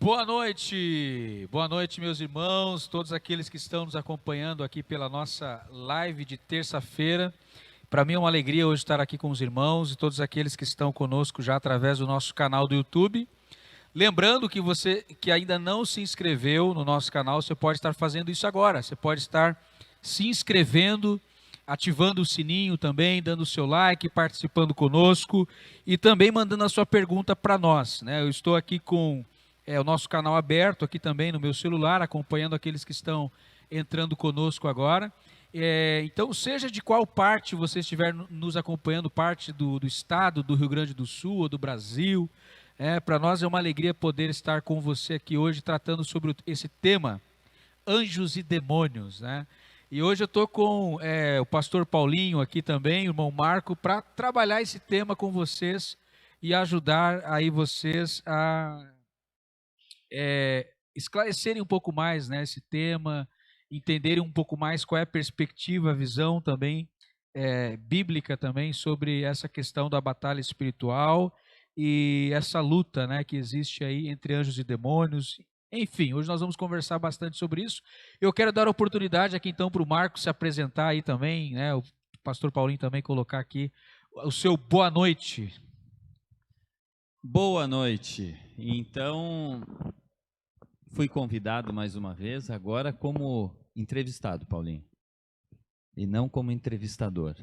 Boa noite, meus irmãos, todos aqueles que estão nos acompanhando aqui pela nossa live de terça-feira. Para mim é uma alegria hoje estar aqui com os irmãos e todos aqueles que estão conosco já através do nosso canal do YouTube. Lembrando que você que ainda não se inscreveu no nosso canal, você pode estar fazendo isso agora. Você pode estar se inscrevendo, ativando o sininho também, dando o seu like, participando conosco e também mandando a sua pergunta para nós, né? Eu estou aqui com o nosso canal aberto aqui também no meu celular, acompanhando aqueles que estão entrando conosco agora. Então, seja de qual parte você estiver nos acompanhando, parte do estado do Rio Grande do Sul ou do Brasil, para nós é uma alegria poder estar com você aqui hoje tratando sobre esse tema, anjos e demônios, né? E hoje eu estou com o pastor Paulinho aqui também, o irmão Marco, para trabalhar esse tema com vocês e ajudar aí vocês a esclarecerem um pouco mais, né, esse tema, entenderem um pouco mais qual é a perspectiva, a visão também bíblica também sobre essa questão da batalha espiritual e essa luta, né, que existe aí entre anjos e demônios. Enfim, hoje nós vamos conversar bastante sobre isso. Eu quero dar a oportunidade aqui então para o Marcos se apresentar aí também, né, o pastor Paulinho também colocar aqui o seu boa noite. Boa noite. Então, fui convidado mais uma vez, agora como entrevistado, Paulinho, e não como entrevistador.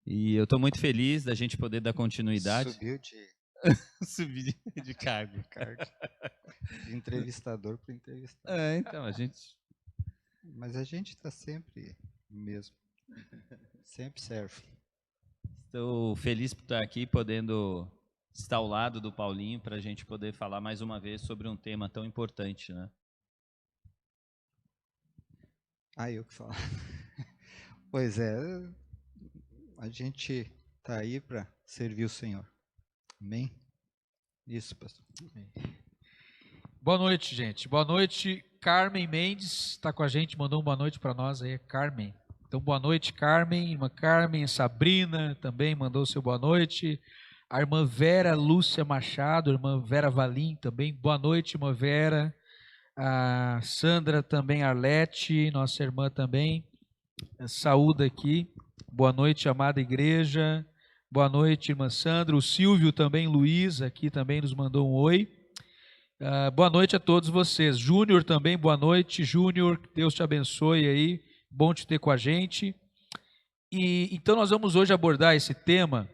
E eu estou muito feliz da gente poder dar continuidade. Subiu de Subir de cargo. de entrevistador para entrevistado. Então, a gente... Mas a gente está sempre mesmo. Sempre serve. Estou feliz por estar aqui, podendo estar ao lado do Paulinho, para a gente poder falar mais uma vez sobre um tema tão importante, né? Eu que falo. Pois é, a gente está aí para servir o Senhor. Amém? Isso, pastor. Amém. Boa noite, gente. Boa noite. Carmen Mendes está com a gente, mandou uma boa noite para nós aí, Carmen. Então, boa noite, Carmen. Irmã Carmen, Sabrina também mandou seu boa noite. A irmã Vera Lúcia Machado, a irmã Vera Valim também. Boa noite, irmã Vera. A Sandra também, Arlete, nossa irmã também. Saúde aqui. Boa noite, amada igreja. Boa noite, irmã Sandra. O Silvio também, Luiz, aqui também nos mandou um oi. Boa noite a todos vocês. Júnior também, boa noite. Júnior, Deus te abençoe aí. Bom te ter com a gente. E então nós vamos hoje abordar esse tema,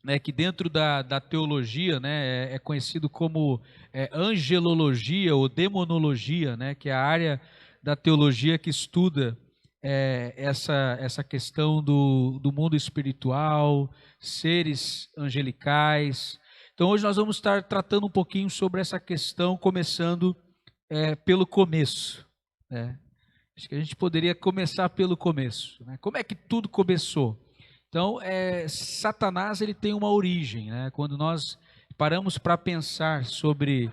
né, que dentro da teologia, né, é conhecido como angelologia ou demonologia, né, que é a área da teologia que estuda essa questão do mundo espiritual, seres angelicais. Então hoje nós vamos estar tratando um pouquinho sobre essa questão, começando pelo começo, né? Acho que a gente poderia começar pelo começo, né? Como é que tudo começou? Então, Satanás ele tem uma origem, né? Quando nós paramos para pensar sobre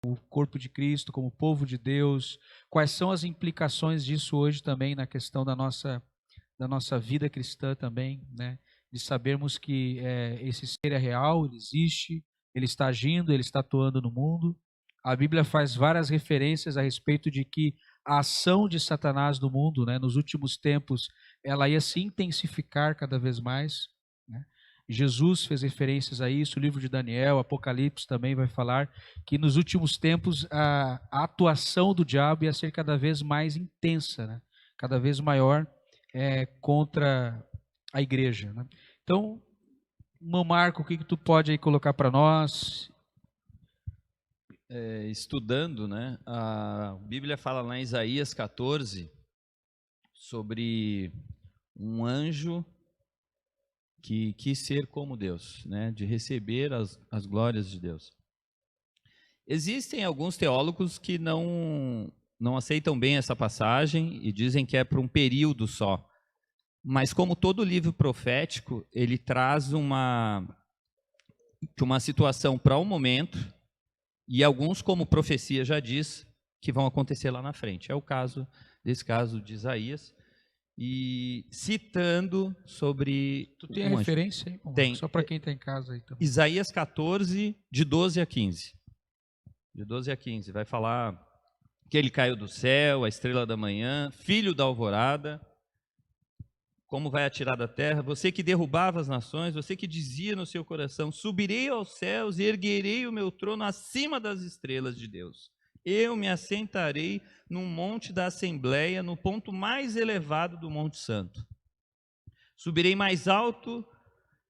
o corpo de Cristo, como povo de Deus, quais são as implicações disso hoje também na questão da nossa vida cristã também, né? De sabermos que esse ser é real, ele existe, ele está agindo, ele está atuando no mundo. A Bíblia faz várias referências a respeito de que a ação de Satanás no mundo, né, nos últimos tempos, ela ia se intensificar cada vez mais, né? Jesus fez referências a isso, o livro de Daniel, Apocalipse também vai falar que nos últimos tempos a atuação do diabo ia ser cada vez mais intensa, né? Cada vez maior contra a igreja, né? Então, irmão Marco, o que tu pode aí colocar para nós? Estudando, né? A Bíblia fala lá em Isaías 14 sobre um anjo que quis ser como Deus, né? De receber as glórias de Deus. Existem alguns teólogos que não aceitam bem essa passagem e dizem que é para um período só. Mas como todo livro profético, ele traz uma situação para um momento, e alguns, como profecia já diz, que vão acontecer lá na frente. É o caso desse caso de Isaías, e citando sobre... Tu tem a referência aí? Tem. Só para quem está em casa aí também. Isaías 14, de 12 a 15. De 12 a 15, vai falar que ele caiu do céu, a estrela da manhã, filho da alvorada, como vai atirar da terra, você que derrubava as nações, você que dizia no seu coração, subirei aos céus e erguerei o meu trono acima das estrelas de Deus. Eu me assentarei num monte da Assembleia, no ponto mais elevado do Monte Santo. Subirei mais alto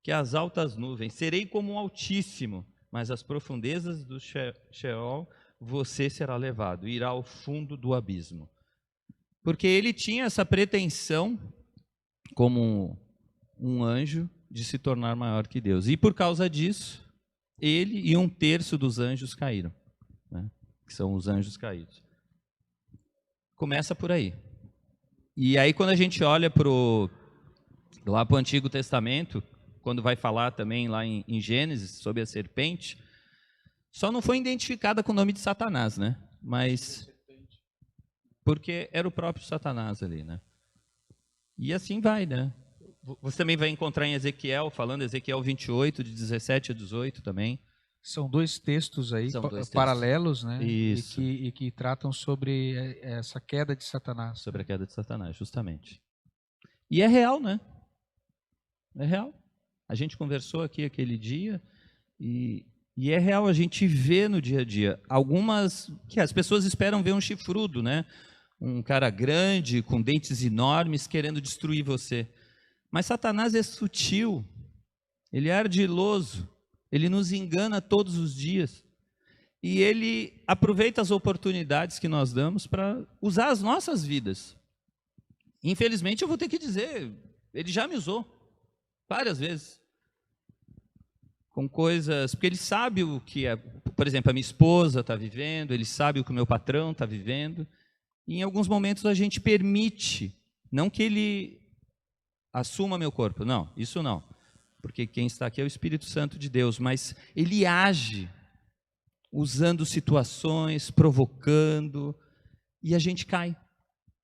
que as altas nuvens, serei como um Altíssimo, mas às profundezas do Sheol você será levado, irá ao fundo do abismo. Porque ele tinha essa pretensão, como um anjo, de se tornar maior que Deus. E por causa disso, ele e 1/3 dos anjos caíram, né? Que são os anjos caídos. Começa por aí. E aí quando a gente olha lá para o Antigo Testamento, quando vai falar também lá em Gênesis sobre a serpente, só não foi identificada com o nome de Satanás, né? Mas porque era o próprio Satanás ali, né? E assim vai, né? Você também vai encontrar em Ezequiel, falando Ezequiel 28, de 17 a 18 também. São dois textos aí, paralelos, né? Isso. E que tratam sobre essa queda de Satanás. Sobre a queda de Satanás, justamente. E é real, né? É real. A gente conversou aqui aquele dia e é real, a gente vê no dia a dia. Algumas que as pessoas esperam ver um chifrudo, né? Um cara grande, com dentes enormes, querendo destruir você. Mas Satanás é sutil, ele é ardiloso, ele nos engana todos os dias. E ele aproveita as oportunidades que nós damos para usar as nossas vidas. Infelizmente, eu vou ter que dizer, ele já me usou várias vezes. Com coisas, porque ele sabe o que é, por exemplo, a minha esposa está vivendo, ele sabe o que o meu patrão está vivendo. E em alguns momentos a gente permite, não que ele assuma meu corpo, não, isso não, porque quem está aqui é o Espírito Santo de Deus, mas ele age usando situações, provocando, e a gente cai,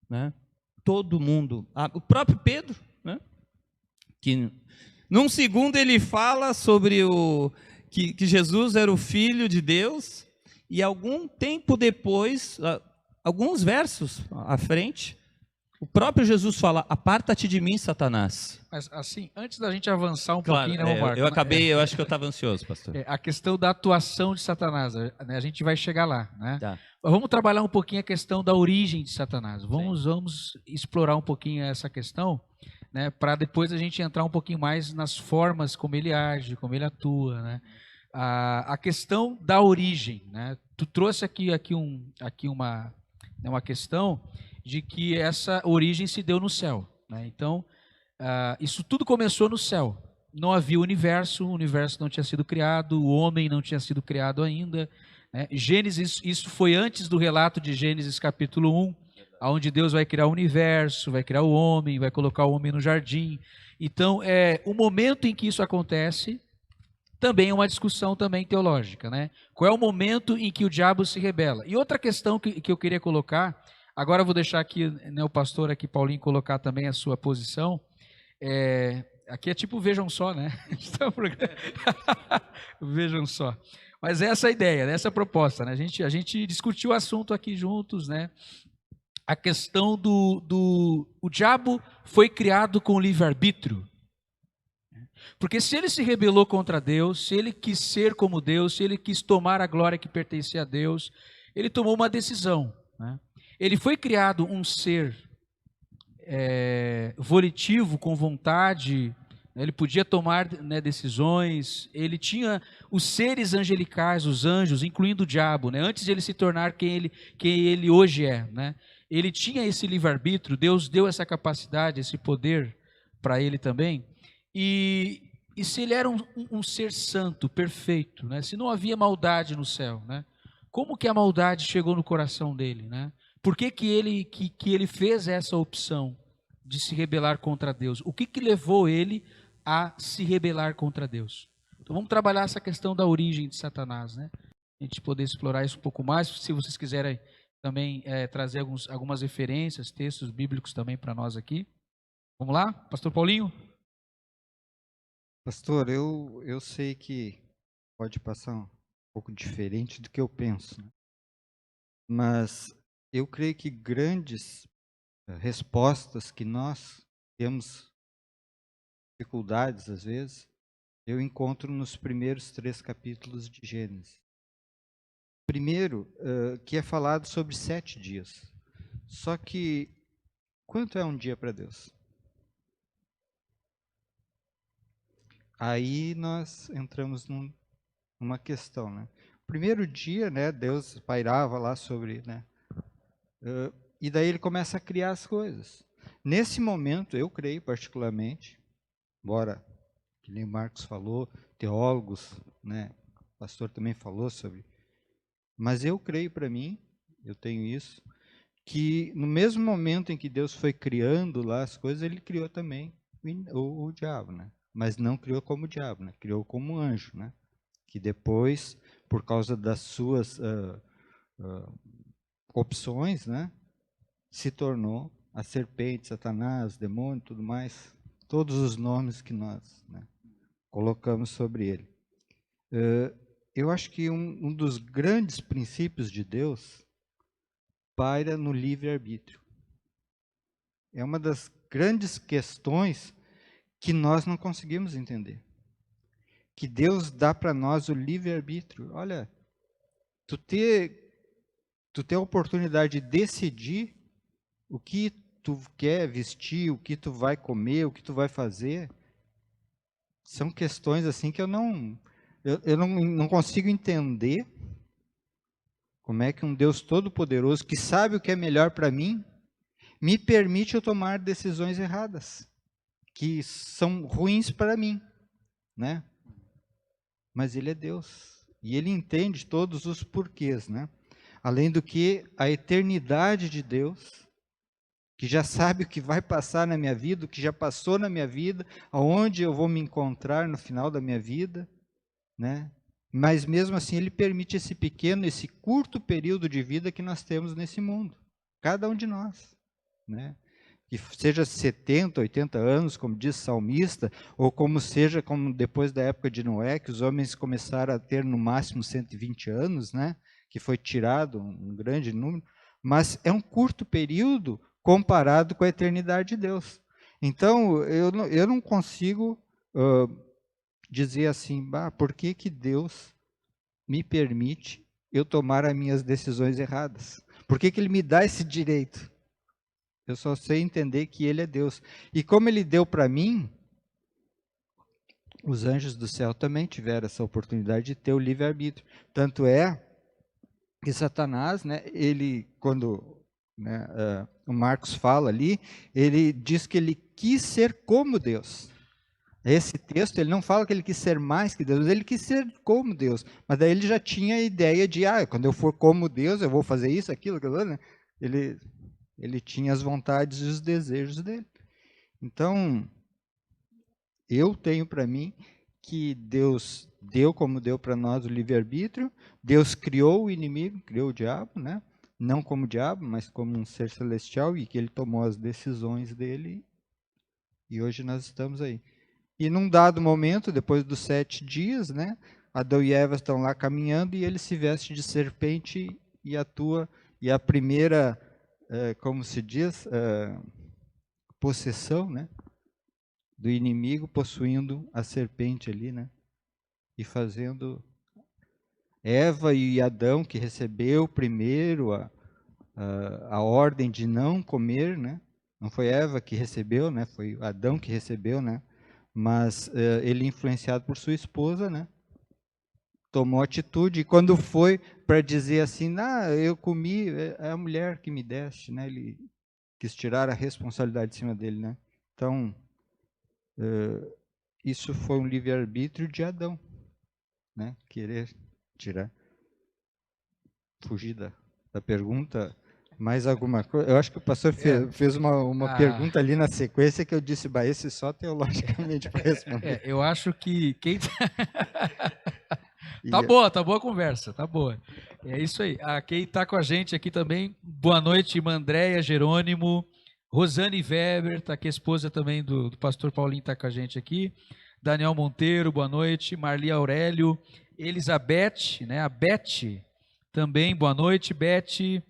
né? Todo mundo, o próprio Pedro, né? Que num segundo ele fala sobre que Jesus era o Filho de Deus, e algum tempo depois, alguns versos à frente, o próprio Jesus fala, aparta-te de mim, Satanás. Mas assim, antes da gente avançar pouquinho, né, Marco? Eu acho que eu estava ansioso, pastor. A questão da atuação de Satanás, né, a gente vai chegar lá, né? Tá. Mas vamos trabalhar um pouquinho a questão da origem de Satanás. Vamos explorar um pouquinho essa questão, né, para depois a gente entrar um pouquinho mais nas formas como ele age, como ele atua, né? A questão da origem, né? Tu trouxe aqui uma questão de que essa origem se deu no céu, né? Então, isso tudo começou no céu. Não havia o universo não tinha sido criado, o homem não tinha sido criado ainda, né? Gênesis, isso foi antes do relato de Gênesis capítulo 1, onde Deus vai criar o universo, vai criar o homem, vai colocar o homem no jardim. Então, o momento em que isso acontece também é uma discussão também teológica, né? Qual é o momento em que o diabo se rebela? E outra questão que eu queria colocar, agora eu vou deixar aqui, né, o pastor aqui, Paulinho, colocar também a sua posição. Aqui é tipo vejam só, né? Vejam só. Mas essa é a ideia, essa é a proposta, né? A gente discutiu o assunto aqui juntos, né? A questão o diabo foi criado com livre-arbítrio. Porque se ele se rebelou contra Deus, se ele quis ser como Deus, se ele quis tomar a glória que pertencia a Deus, ele tomou uma decisão, né? Ele foi criado um ser volitivo, com vontade, né? Ele podia tomar, né, decisões, ele tinha os seres angelicais, os anjos, incluindo o diabo, né? Antes de ele se tornar quem ele hoje é, né? Ele tinha esse livre-arbítrio, Deus deu essa capacidade, esse poder para ele também. E se ele era um ser santo, perfeito, né? Se não havia maldade no céu, né? Como que a maldade chegou no coração dele, né? Por que ele fez essa opção de se rebelar contra Deus? O que levou ele a se rebelar contra Deus? Então vamos trabalhar essa questão da origem de Satanás, né? A gente poder explorar isso um pouco mais. Se vocês quiserem também trazer algumas referências, textos bíblicos também para nós aqui. Vamos lá? Pastor Paulinho? Pastor, eu sei que pode passar um pouco diferente do que eu penso, né? Mas eu creio que grandes respostas que nós temos dificuldades às vezes, eu encontro nos primeiros 3 capítulos de Gênesis. Primeiro, que é falado sobre 7 dias. Só que, quanto é um dia para Deus? Aí nós entramos numa questão, né? Primeiro dia, né, Deus pairava lá sobre, né? E daí ele começa a criar as coisas. Nesse momento, eu creio particularmente, embora, que nem o Marcos falou, teólogos, né, o pastor também falou sobre, mas eu creio para mim, eu tenho isso, que no mesmo momento em que Deus foi criando lá as coisas, ele criou também o diabo, né? Mas não criou como diabo, né? Criou como anjo, né? Que depois, por causa das suas opções, né? Se tornou a serpente, Satanás, demônio, tudo mais, todos os nomes que nós, né, colocamos sobre ele. Eu acho que um dos grandes princípios de Deus paira no livre-arbítrio. É uma das grandes questões que nós não conseguimos entender. Que Deus dá para nós o livre-arbítrio. Olha, tu ter a oportunidade de decidir o que tu quer vestir, o que tu vai comer, o que tu vai fazer, são questões assim que eu não consigo entender como é que um Deus todo-poderoso, que sabe o que é melhor para mim, me permite eu tomar decisões erradas, que são ruins para mim, né? Mas Ele é Deus, e Ele entende todos os porquês, né? Além do que a eternidade de Deus, que já sabe o que vai passar na minha vida, o que já passou na minha vida, aonde eu vou me encontrar no final da minha vida, né? Mas mesmo assim Ele permite esse pequeno, esse curto período de vida que nós temos nesse mundo, cada um de nós, né? Que seja 70, 80 anos, como diz o salmista, ou como seja como depois da época de Noé, que os homens começaram a ter no máximo 120 anos, né? Que foi tirado um grande número, mas é um curto período comparado com a eternidade de Deus. Então, eu não consigo dizer assim, por que Deus me permite eu tomar as minhas decisões erradas? Por que Ele me dá esse direito? Eu só sei entender que Ele é Deus. E como Ele deu para mim, os anjos do céu também tiveram essa oportunidade de ter o livre-arbítrio. Tanto é que Satanás, né, ele, quando o Marcos fala ali, ele diz que ele quis ser como Deus. Esse texto, ele não fala que ele quis ser mais que Deus, mas ele quis ser como Deus. Mas daí ele já tinha a ideia de, quando eu for como Deus, eu vou fazer isso, aquilo, né? Ele tinha as vontades e os desejos dele. Então, eu tenho para mim que Deus deu como deu para nós o livre-arbítrio, Deus criou o inimigo, criou o diabo, né? Não como diabo, mas como um ser celestial, e que ele tomou as decisões dele, e hoje nós estamos aí. E num dado momento, depois dos 7 dias, né, Adão e Eva estão lá caminhando, e ele se veste de serpente e atua, e a primeira, como se diz, possessão, né, do inimigo possuindo a serpente ali, né, e fazendo Eva e Adão, que recebeu primeiro a ordem de não comer, né, não foi Eva que recebeu, né, foi Adão que recebeu, né, mas ele, influenciado por sua esposa, né, tomou atitude, e quando foi para dizer assim, eu comi, é a mulher que me deste, né, ele quis tirar a responsabilidade de cima dele, né. Então, isso foi um livre-arbítrio de Adão, né? Querer tirar, fugir da pergunta. Mais alguma coisa? Eu acho que o pastor fez uma pergunta ali na sequência que eu disse, bah, esse só teologicamente para responder. Eu acho que quem... Tá boa a conversa, tá boa. É isso aí. Quem está com a gente aqui também, boa noite, irmã Andréia, Jerônimo, Rosane Weber, está aqui, a esposa também do pastor Paulinho está com a gente aqui, Daniel Monteiro, boa noite, Marli Aurélio, Elizabeth, né, a Beth, também, boa noite, Beth,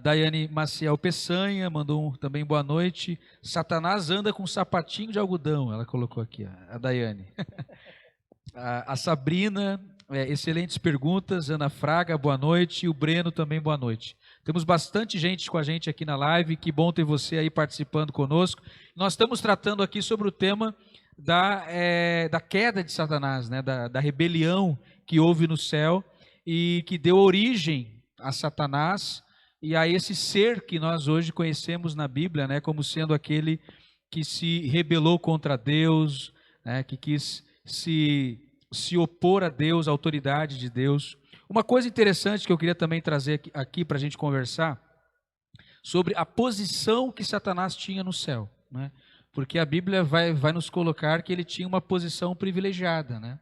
Daiane Maciel Peçanha, mandou também boa noite, Satanás anda com um sapatinho de algodão, ela colocou aqui, a Daiane. A Sabrina, excelentes perguntas. Ana Fraga, boa noite. E o Breno também, boa noite. Temos bastante gente com a gente aqui na live. Que bom ter você aí participando conosco. Nós estamos tratando aqui sobre o tema da queda de Satanás, né? Da rebelião que houve no céu e que deu origem a Satanás e a esse ser que nós hoje conhecemos na Bíblia, né? Como sendo aquele que se rebelou contra Deus, né? Que quis se opor a Deus, à autoridade de Deus. Uma coisa interessante que eu queria também trazer aqui para a gente conversar, sobre a posição que Satanás tinha no céu, né? Porque a Bíblia vai nos colocar que ele tinha uma posição privilegiada, né?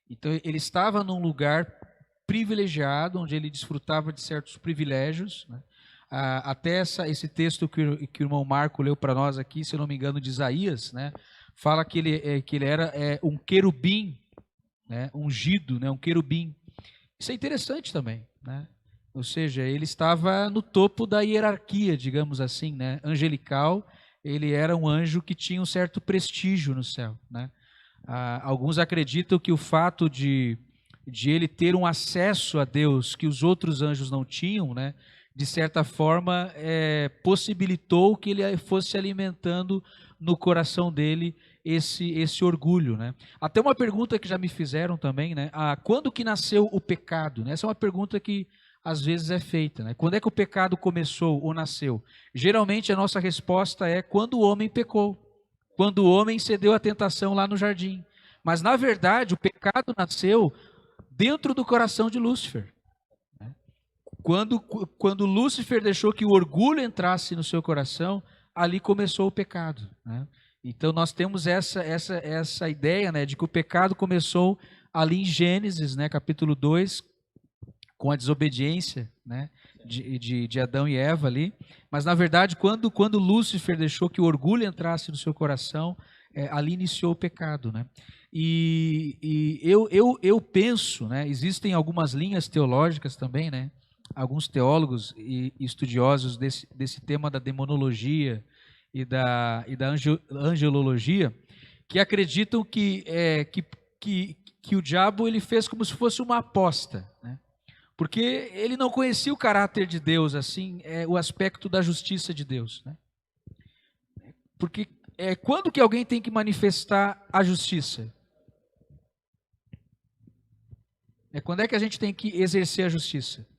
Então ele estava num lugar privilegiado, onde ele desfrutava de certos privilégios, né? Até esse texto que o irmão Marco leu para nós aqui, se eu não me engano, de Isaías, né? Fala que ele era um querubim, né, ungido, né, um querubim. Isso é interessante também, né? Ou seja, ele estava no topo da hierarquia, digamos assim, né, angelical. Ele era um anjo que tinha um certo prestígio no céu, né? Alguns acreditam que o fato de ele ter um acesso a Deus que os outros anjos não tinham, né, de certa forma possibilitou que ele fosse alimentando no coração dele esse orgulho, né? Até uma pergunta que já me fizeram também, né? Quando que nasceu o pecado? Essa é uma pergunta que às vezes é feita, né? Quando é que o pecado começou ou nasceu? Geralmente a nossa resposta é quando o homem pecou, quando o homem cedeu à tentação lá no jardim. Mas na verdade o pecado nasceu dentro do coração de Lúcifer. Quando Lúcifer deixou que o orgulho entrasse no seu coração, ali começou o pecado, né? Então nós temos essa ideia, né, de que o pecado começou ali em Gênesis, né, capítulo 2, com a desobediência, né, de Adão e Eva ali. Mas na verdade, quando Lúcifer deixou que o orgulho entrasse no seu coração, ali iniciou o pecado, né? E eu penso, né, existem algumas linhas teológicas também, né? Alguns teólogos e estudiosos desse tema da demonologia e da angelologia, que acreditam que o diabo ele fez como se fosse uma aposta, né? Porque ele não conhecia o caráter de Deus, assim, o aspecto da justiça de Deus, né? Porque quando que alguém tem que manifestar a justiça? Quando é que a gente tem que exercer a justiça?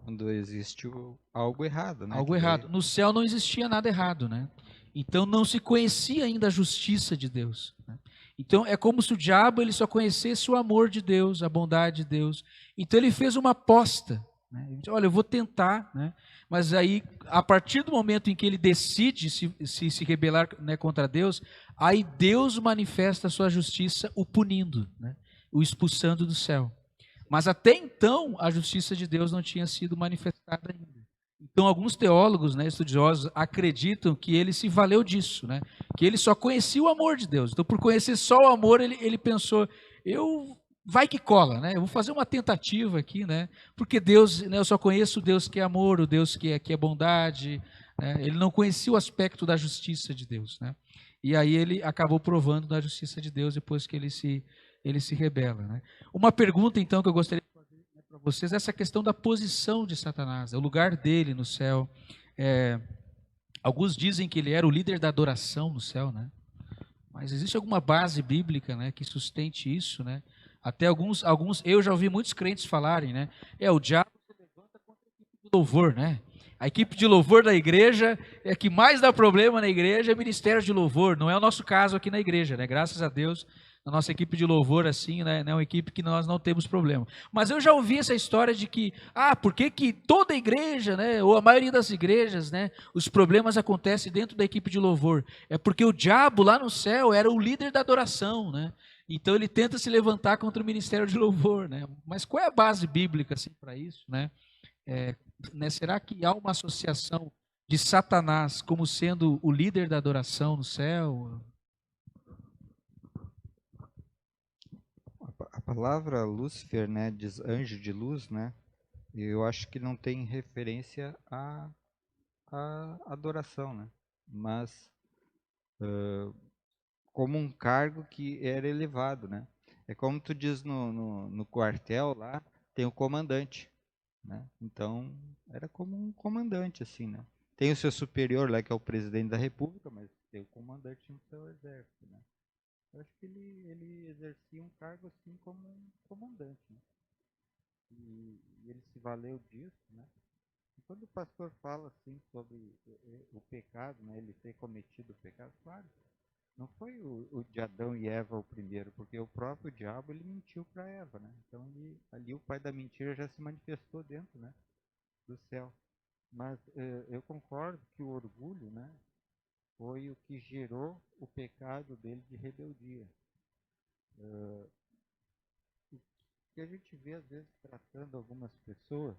Quando existe algo errado, né? Algo errado. No céu não existia nada errado, né? Então não se conhecia ainda a justiça de Deus, né? Então é como se o diabo ele só conhecesse o amor de Deus, a bondade de Deus. Então ele fez uma aposta, né? Ele disse, olha, eu vou tentar, né? Mas aí, a partir do momento em que ele decide se rebelar, né, contra Deus, aí Deus manifesta a sua justiça o punindo, né? O expulsando do céu. Mas até então, a justiça de Deus não tinha sido manifestada ainda. Então, alguns teólogos, né, estudiosos, acreditam que ele se valeu disso, né? Que ele só conhecia o amor de Deus. Então, por conhecer só o amor, ele pensou, vai que cola, né? Eu vou fazer uma tentativa aqui, né? Porque Deus, né, eu só conheço o Deus que é amor, o Deus que é bondade, né? Ele não conhecia o aspecto da justiça de Deus, né? E aí ele acabou provando da justiça de Deus depois que ele se rebela, né? Uma pergunta, então, que eu gostaria de fazer para vocês é essa questão da posição de Satanás, o lugar dele no céu. Alguns dizem que ele era o líder da adoração no céu, né? Mas existe alguma base bíblica, né, que sustente isso, né? Até alguns, eu já ouvi muitos crentes falarem, né? O diabo se levanta contra a equipe do louvor, né? A equipe de louvor da igreja é que mais dá problema na igreja, é ministério de louvor. Não é o nosso caso aqui na igreja, né? Graças a Deus, a nossa equipe de louvor, assim, né, é uma equipe que nós não temos problema. Mas eu já ouvi essa história de que, por que toda igreja, né, ou a maioria das igrejas, né, os problemas acontecem dentro da equipe de louvor? É porque o diabo lá no céu era o líder da adoração, né? Então ele tenta se levantar contra o ministério de louvor, né? Mas qual é a base bíblica assim, para isso, né? Será que há uma associação de Satanás como sendo o líder da adoração no céu? A palavra Lúcifer, né, diz anjo de luz, né? Eu acho que não tem referência à adoração, né? Mas como um cargo que era elevado, né? É como tu diz no quartel lá, tem o comandante, né? Então, era como um comandante, assim, né? Tem o seu superior lá, que é o presidente da república, mas tem o comandante no seu exército, né? Eu acho que ele exercia um cargo, assim, como um comandante, né? E ele se valeu disso, né? E quando o pastor fala, assim, sobre o pecado, né? Ele ter cometido o pecado, claro, não foi o de Adão e Eva o primeiro, porque o próprio diabo ele mentiu para Eva, né? Então ali o pai da mentira já se manifestou dentro, né, do céu. Mas eu concordo que o orgulho, né, foi o que gerou o pecado dele de rebeldia. O que a gente vê às vezes tratando algumas pessoas,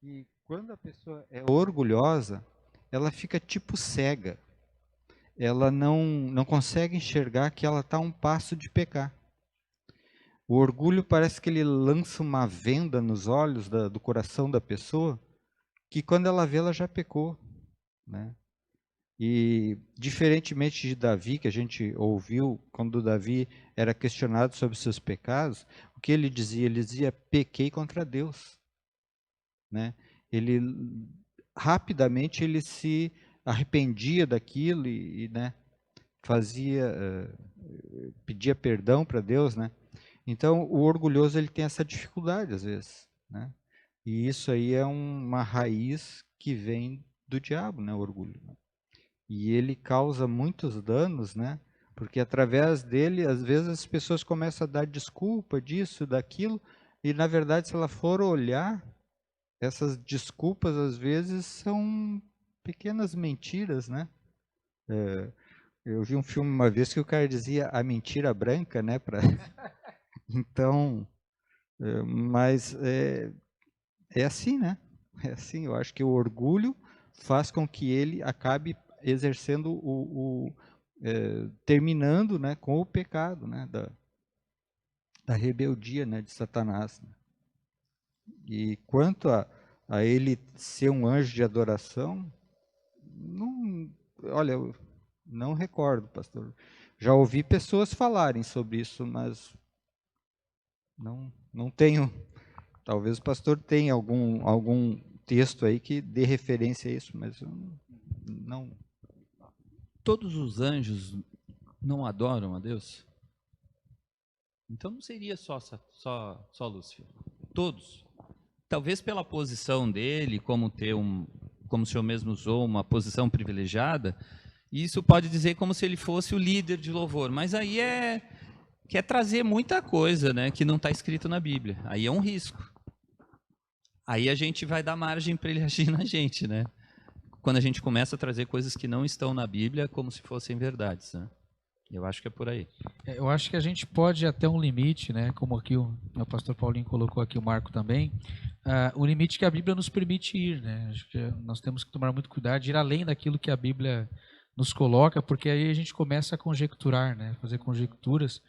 que quando a pessoa é orgulhosa, ela fica tipo cega. Ela não consegue enxergar que ela está a um passo de pecar. O orgulho parece que ele lança uma venda nos olhos do coração da pessoa, que quando ela vê, ela já pecou, né? E diferentemente de Davi, que a gente ouviu quando Davi era questionado sobre seus pecados, o que ele dizia? Ele dizia, pequei contra Deus, né? Ele rapidamente ele se arrependia daquilo né, pedia perdão para Deus, né? Então o orgulhoso ele tem essa dificuldade às vezes, né? E isso aí é uma raiz que vem do diabo, né? O orgulho, né? E ele causa muitos danos, né? Porque através dele, às vezes as pessoas começam a dar desculpa disso, daquilo, e na verdade, se ela for olhar, essas desculpas às vezes são pequenas mentiras, né? Eu vi um filme uma vez que o cara dizia a mentira branca, né? Então, mas é assim, né? É assim, eu acho que o orgulho faz com que ele acabe exercendo terminando, né, com o pecado, né, da rebeldia, né, de Satanás. Né? E quanto a ele ser um anjo de adoração, olha, eu não recordo, pastor. Já ouvi pessoas falarem sobre isso, mas não tenho. Talvez o pastor tenha algum texto aí que dê referência a isso, mas eu não. Todos os anjos não adoram a Deus? Então não seria só Lúcifer. Todos. Talvez pela posição dele, como o senhor mesmo usou, uma posição privilegiada, isso pode dizer como se ele fosse o líder de louvor. Mas aí quer trazer muita coisa, né, que não está escrito na Bíblia. Aí é um risco. Aí a gente vai dar margem para ele agir na gente, né? Quando a gente começa a trazer coisas que não estão na Bíblia como se fossem verdades, né? Eu acho que é por aí. Eu acho que a gente pode até um limite, né? Como aqui o pastor Paulinho colocou aqui, o Marco também, o limite que a Bíblia nos permite ir, né? Acho que nós temos que tomar muito cuidado de ir além daquilo que a Bíblia nos coloca, porque aí a gente começa a conjecturar, né? Fazer conjecturas.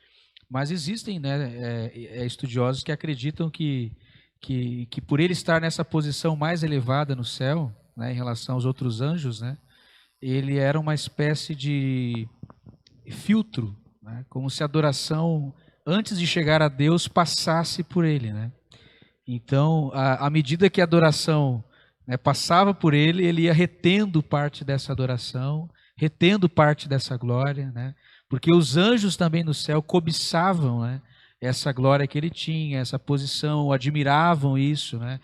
Mas existem, né, estudiosos que acreditam que por ele estar nessa posição mais elevada no céu, né, em relação aos outros anjos, né, ele era uma espécie de filtro, né, como se a adoração, antes de chegar a Deus, passasse por ele, né? Então, à medida que a adoração, né, passava por ele, ele ia retendo parte dessa adoração, retendo parte dessa glória, né? Porque os anjos também no céu cobiçavam, né, essa glória que ele tinha, essa posição, admiravam isso, né?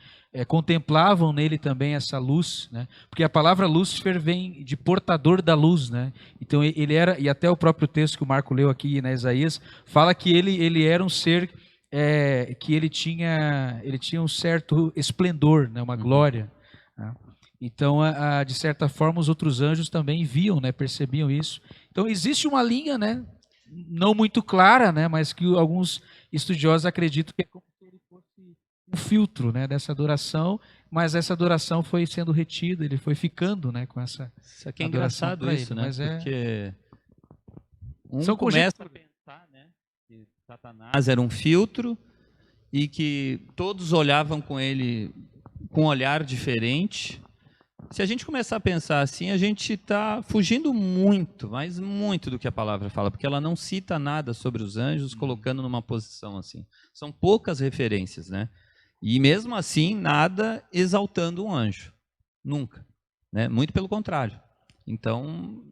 contemplavam nele também essa luz, né? Porque a palavra Lúcifer vem de portador da luz, né? Então ele era, e até o próprio texto que o Marco leu aqui na Isaías, fala que ele era um ser que ele tinha um certo esplendor, né? Uma glória, né? Então, de certa forma, os outros anjos também viam, né? Percebiam isso. Então existe uma linha, né? Não muito clara, né? Mas que alguns estudiosos acreditam que é como se ele fosse um filtro, né, dessa adoração, mas essa adoração foi sendo retida, ele foi ficando, né, com essa Isso aqui é adoração engraçado para isso, ele, né? mas Porque um São começa a pensar, né, que Satanás era um filtro e que todos olhavam com ele com um olhar diferente. Se a gente começar a pensar assim, a gente está fugindo muito, mas muito do que a palavra fala, porque ela não cita nada sobre os anjos, colocando numa posição assim. São poucas referências, né? E mesmo assim, nada exaltando um anjo. Nunca. Né? Muito pelo contrário. Então,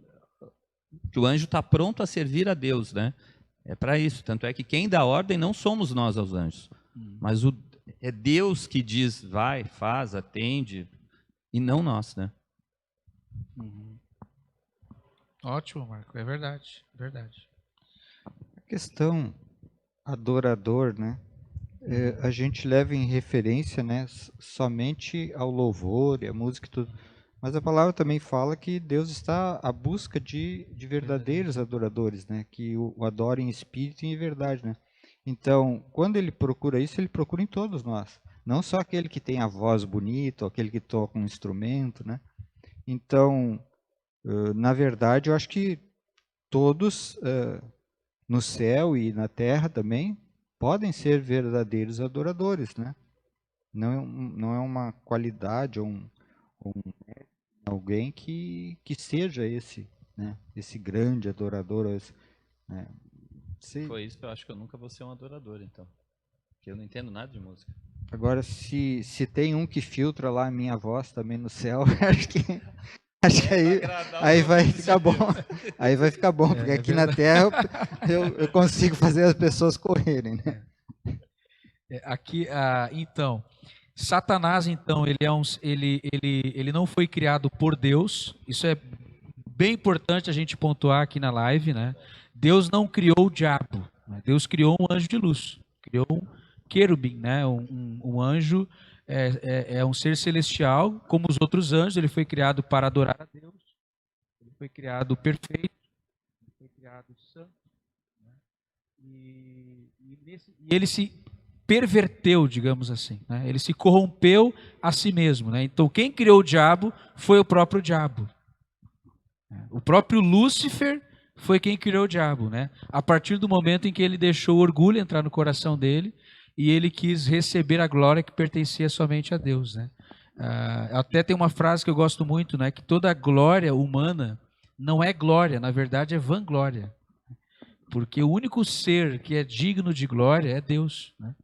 que o anjo está pronto a servir a Deus, né? É para isso. Tanto é que quem dá ordem não somos nós aos anjos. Mas é Deus que diz, vai, faz, atende, e não nós, né? Ótimo, Marco, é verdade, verdade. A questão adorador, né? A gente leva em referência, né, somente ao louvor e a música e tudo. Mas a palavra também fala que Deus está à busca de verdadeiros adoradores, né, que o adorem em espírito e em verdade, né. Então, quando ele procura isso, ele procura em todos nós. Não só aquele que tem a voz bonita, ou aquele que toca um instrumento, né. Então, na verdade, eu acho que todos no céu e na terra também podem ser verdadeiros adoradores, né? Não é uma qualidade ou alguém que seja esse, né? Esse grande adorador, né? Foi isso que eu acho que eu nunca vou ser um adorador, então. Porque eu não entendo nada de música. Agora, se tem um que filtra lá a minha voz também no céu, acho que aí vai ficar bom. Aí vai ficar bom, porque aqui na Terra eu consigo fazer as pessoas correrem, né? Aqui, então, Satanás, então, ele não foi criado por Deus. Isso é bem importante a gente pontuar aqui na live, né? Deus não criou o diabo, né? Deus criou um anjo de luz, criou um querubim, né? Um anjo é um ser celestial, como os outros anjos. Ele foi criado para adorar a Deus. Ele foi criado perfeito, ele foi criado santo, né? E ele se perverteu, digamos assim, né? Ele se corrompeu a si mesmo, né? Então, quem criou o diabo foi o próprio diabo. O próprio Lúcifer foi quem criou o diabo, né? A partir do momento em que ele deixou o orgulho entrar no coração dele e ele quis receber a glória que pertencia somente a Deus, né? Até tem uma frase que eu gosto muito, né? Que toda glória humana não é glória, na verdade é vanglória. Porque o único ser que é digno de glória é Deus, né?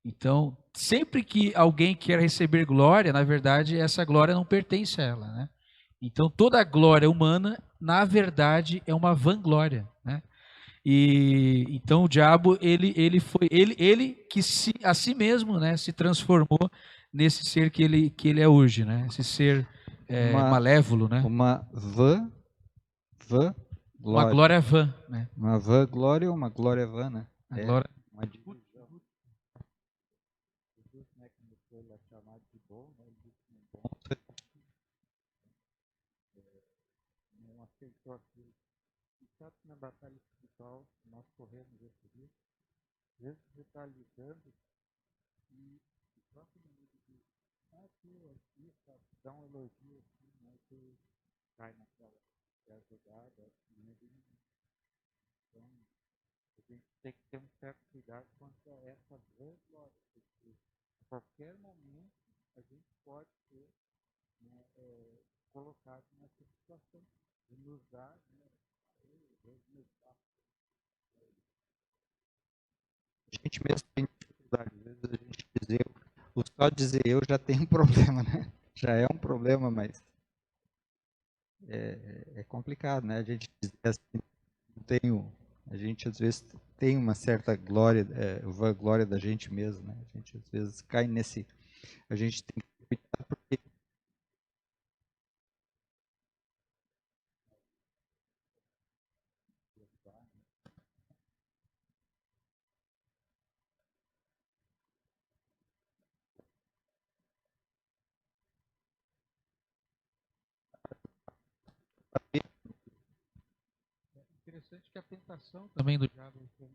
Então, sempre que alguém quer receber glória, na verdade, essa glória não pertence a ela, né? Então, toda a glória humana, na verdade, é uma vanglória, né? E então o diabo ele foi ele que a si mesmo, né, se transformou nesse ser que ele é hoje, né? Esse ser malévolo, né? Uma glória. Uma glória vã, né? Uma vã glória ou uma glória vã, né? A glória. Uma divisão. Jesus, né, quando foi lá chamado de bom, né, ele disse que bom não aceitou aquilo. E sabe que na batalha espiritual nós corremos esse risco? Às vezes você está lidando e o próprio inimigo diz, tu aqui, dá um elogio assim, né, tu cai naquela jogada, né, do inimigo. Então, a gente tem que ter um certo cuidado quanto a essa grande glória, porque a qualquer momento a gente pode ser, né, colocado nessa situação de nos dar, né, a gente mesmo tem dificuldade, às vezes a gente dizer, o só dizer eu já tem um problema, né? Já é um problema, mas é complicado, né? A gente dizer assim, a gente às vezes tem uma certa glória, vanglória da gente mesmo, né? A gente às vezes cai A gente tem que cuidar porque Interessante que a tentação também do diabo foi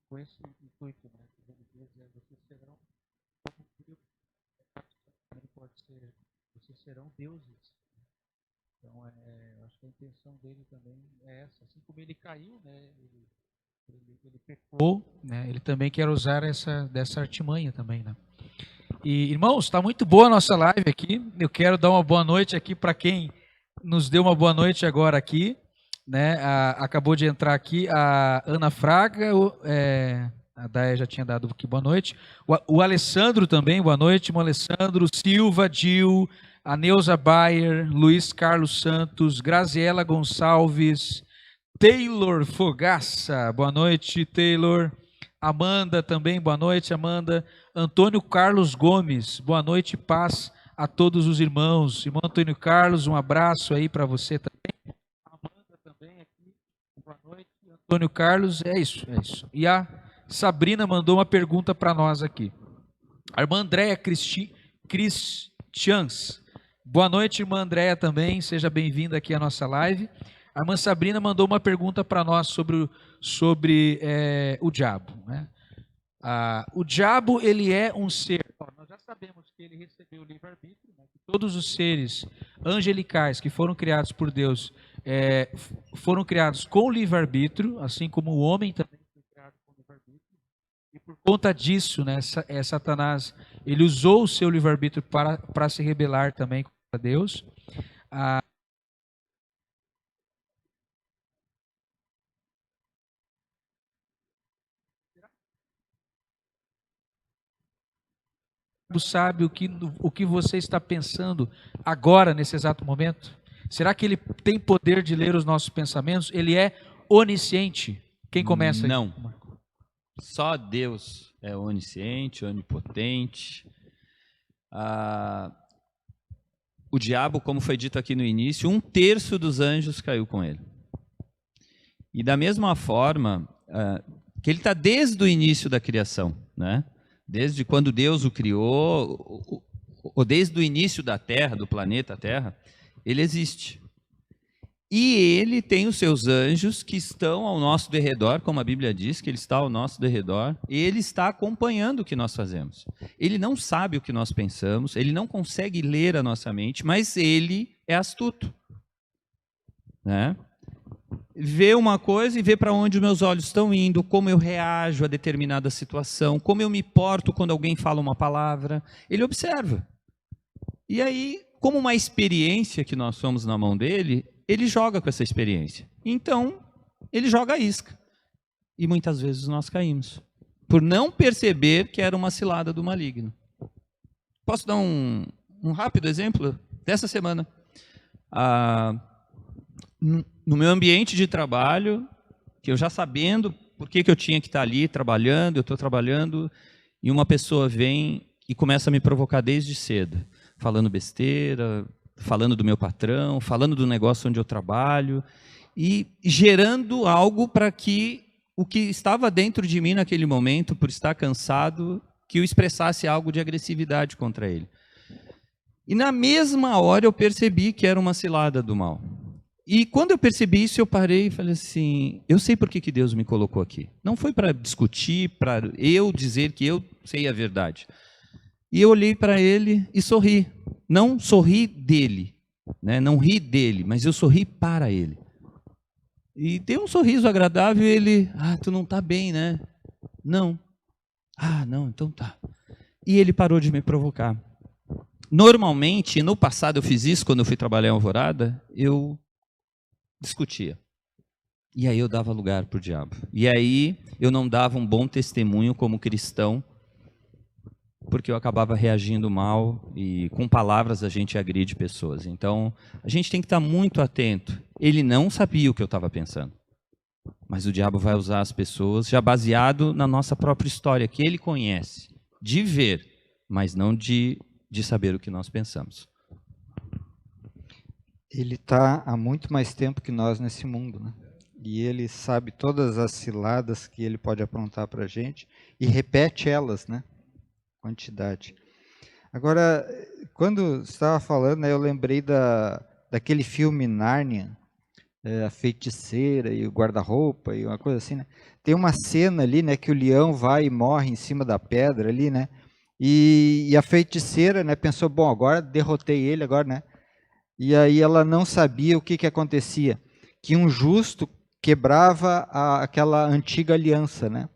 com esse intuito, né? Que ele diz, vocês serão como Deus, também pode ser, vocês serão deuses. Então, acho que a intenção dele também é essa. Assim como ele caiu, né? Ele pecou, né? Ele também quer usar dessa artimanha também, né? E, irmãos, está muito boa a nossa live aqui. Eu quero dar uma boa noite aqui para quem nos deu uma boa noite agora aqui, né? Acabou de entrar aqui a Ana Fraga, a Daia já tinha dado aqui boa noite. O Alessandro também, boa noite, o Alessandro, Silva, Dil, a Neuza Bayer, Luiz Carlos Santos, Graziela Gonçalves, Taylor Fogaça, boa noite, Taylor. Amanda também, boa noite, Amanda. Antônio Carlos Gomes, boa noite, paz a todos os irmãos. Irmão Antônio Carlos, um abraço aí para você também. Amanda também aqui, boa noite. Antônio Carlos, é isso. E a Sabrina mandou uma pergunta para nós aqui. A irmã Andréia Christians, boa noite, irmã Andréia também, seja bem-vinda aqui à nossa live. A irmã Sabrina mandou uma pergunta para nós sobre o diabo, né? O diabo, ele é um ser, nós já sabemos que ele recebeu o livre-arbítrio, né? Que todos os seres angelicais que foram criados por Deus foram criados com livre-arbítrio, assim como o homem também foi criado com livre-arbítrio, e por conta disso, né, Satanás, ele usou o seu livre-arbítrio para se rebelar também contra Deus. Sabe o que você está pensando agora, nesse exato momento? Será que ele tem poder de ler os nossos pensamentos? Ele é onisciente? Quem começa? Não. Só Deus é onisciente, onipotente. O diabo, como foi dito aqui no início, 1/3 dos anjos caiu com ele. E da mesma forma, que ele está desde o início da criação, né? Desde quando Deus o criou, ou desde o início da Terra, do planeta Terra, ele existe. E ele tem os seus anjos que estão ao nosso derredor, como a Bíblia diz, que ele está ao nosso derredor, e ele está acompanhando o que nós fazemos. Ele não sabe o que nós pensamos, ele não consegue ler a nossa mente, mas ele é astuto, né? Vê uma coisa e vê para onde os meus olhos estão indo, como eu reajo a determinada situação, como eu me porto quando alguém fala uma palavra. Ele observa. E aí, como uma experiência que nós somos na mão dele, ele joga com essa experiência. Então, ele joga a isca. E muitas vezes nós caímos, por não perceber que era uma cilada do maligno. Posso dar um rápido exemplo dessa semana? No meu ambiente de trabalho, que eu já sabendo por que eu tinha que estar ali trabalhando, eu estou trabalhando, e uma pessoa vem e começa a me provocar desde cedo, falando besteira, falando do meu patrão, falando do negócio onde eu trabalho, e gerando algo para que o que estava dentro de mim naquele momento, por estar cansado, que eu expressasse algo de agressividade contra ele. E na mesma hora eu percebi que era uma cilada do mal. E quando eu percebi isso, eu parei e falei assim, eu sei por que Deus me colocou aqui. Não foi para discutir, para eu dizer que eu sei a verdade. E eu olhei para ele e sorri. Não sorri dele, né? Não ri dele, mas eu sorri para ele. E dei um sorriso agradável e ele, tu não está bem, né? Não. Não, então tá. E ele parou de me provocar. Normalmente, no passado eu fiz isso, quando eu fui trabalhar em Alvorada, eu discutia. E aí eu dava lugar para o diabo. E aí eu não dava um bom testemunho como cristão, porque eu acabava reagindo mal e com palavras a gente agride pessoas. Então, a gente tem que estar muito atento. Ele não sabia o que eu estava pensando. Mas o diabo vai usar as pessoas, já baseado na nossa própria história, que ele conhece, de ver, mas não de saber o que nós pensamos. Ele está há muito mais tempo que nós nesse mundo, né? E ele sabe todas as ciladas que ele pode aprontar para a gente e repete elas, né? Quantidade. Agora, quando você estava falando, né, eu lembrei daquele filme Nárnia, a feiticeira e o guarda-roupa e uma coisa assim, né? Tem uma cena ali, né, que o leão vai e morre em cima da pedra ali, né? E a feiticeira, né, pensou, bom, agora derrotei ele, agora, né? E aí ela não sabia o que acontecia, que um justo quebrava aquela antiga aliança, né?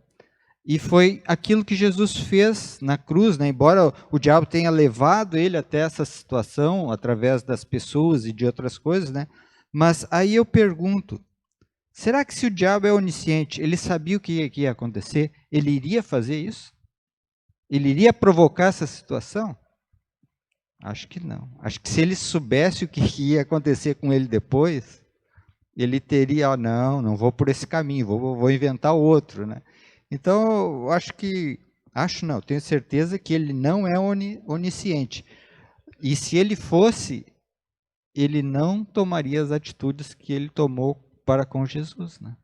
E foi aquilo que Jesus fez na cruz, né? Embora o diabo tenha levado ele até essa situação, através das pessoas e de outras coisas, né? Mas aí eu pergunto, será que se o diabo é onisciente, ele sabia o que ia acontecer? Ele iria fazer isso? Ele iria provocar essa situação? Acho que não. Acho que se ele soubesse o que ia acontecer com ele depois, ele teria, não vou por esse caminho, vou inventar outro, né? Então, eu acho não, tenho certeza que ele não é onisciente. E se ele fosse, ele não tomaria as atitudes que ele tomou para com Jesus, né?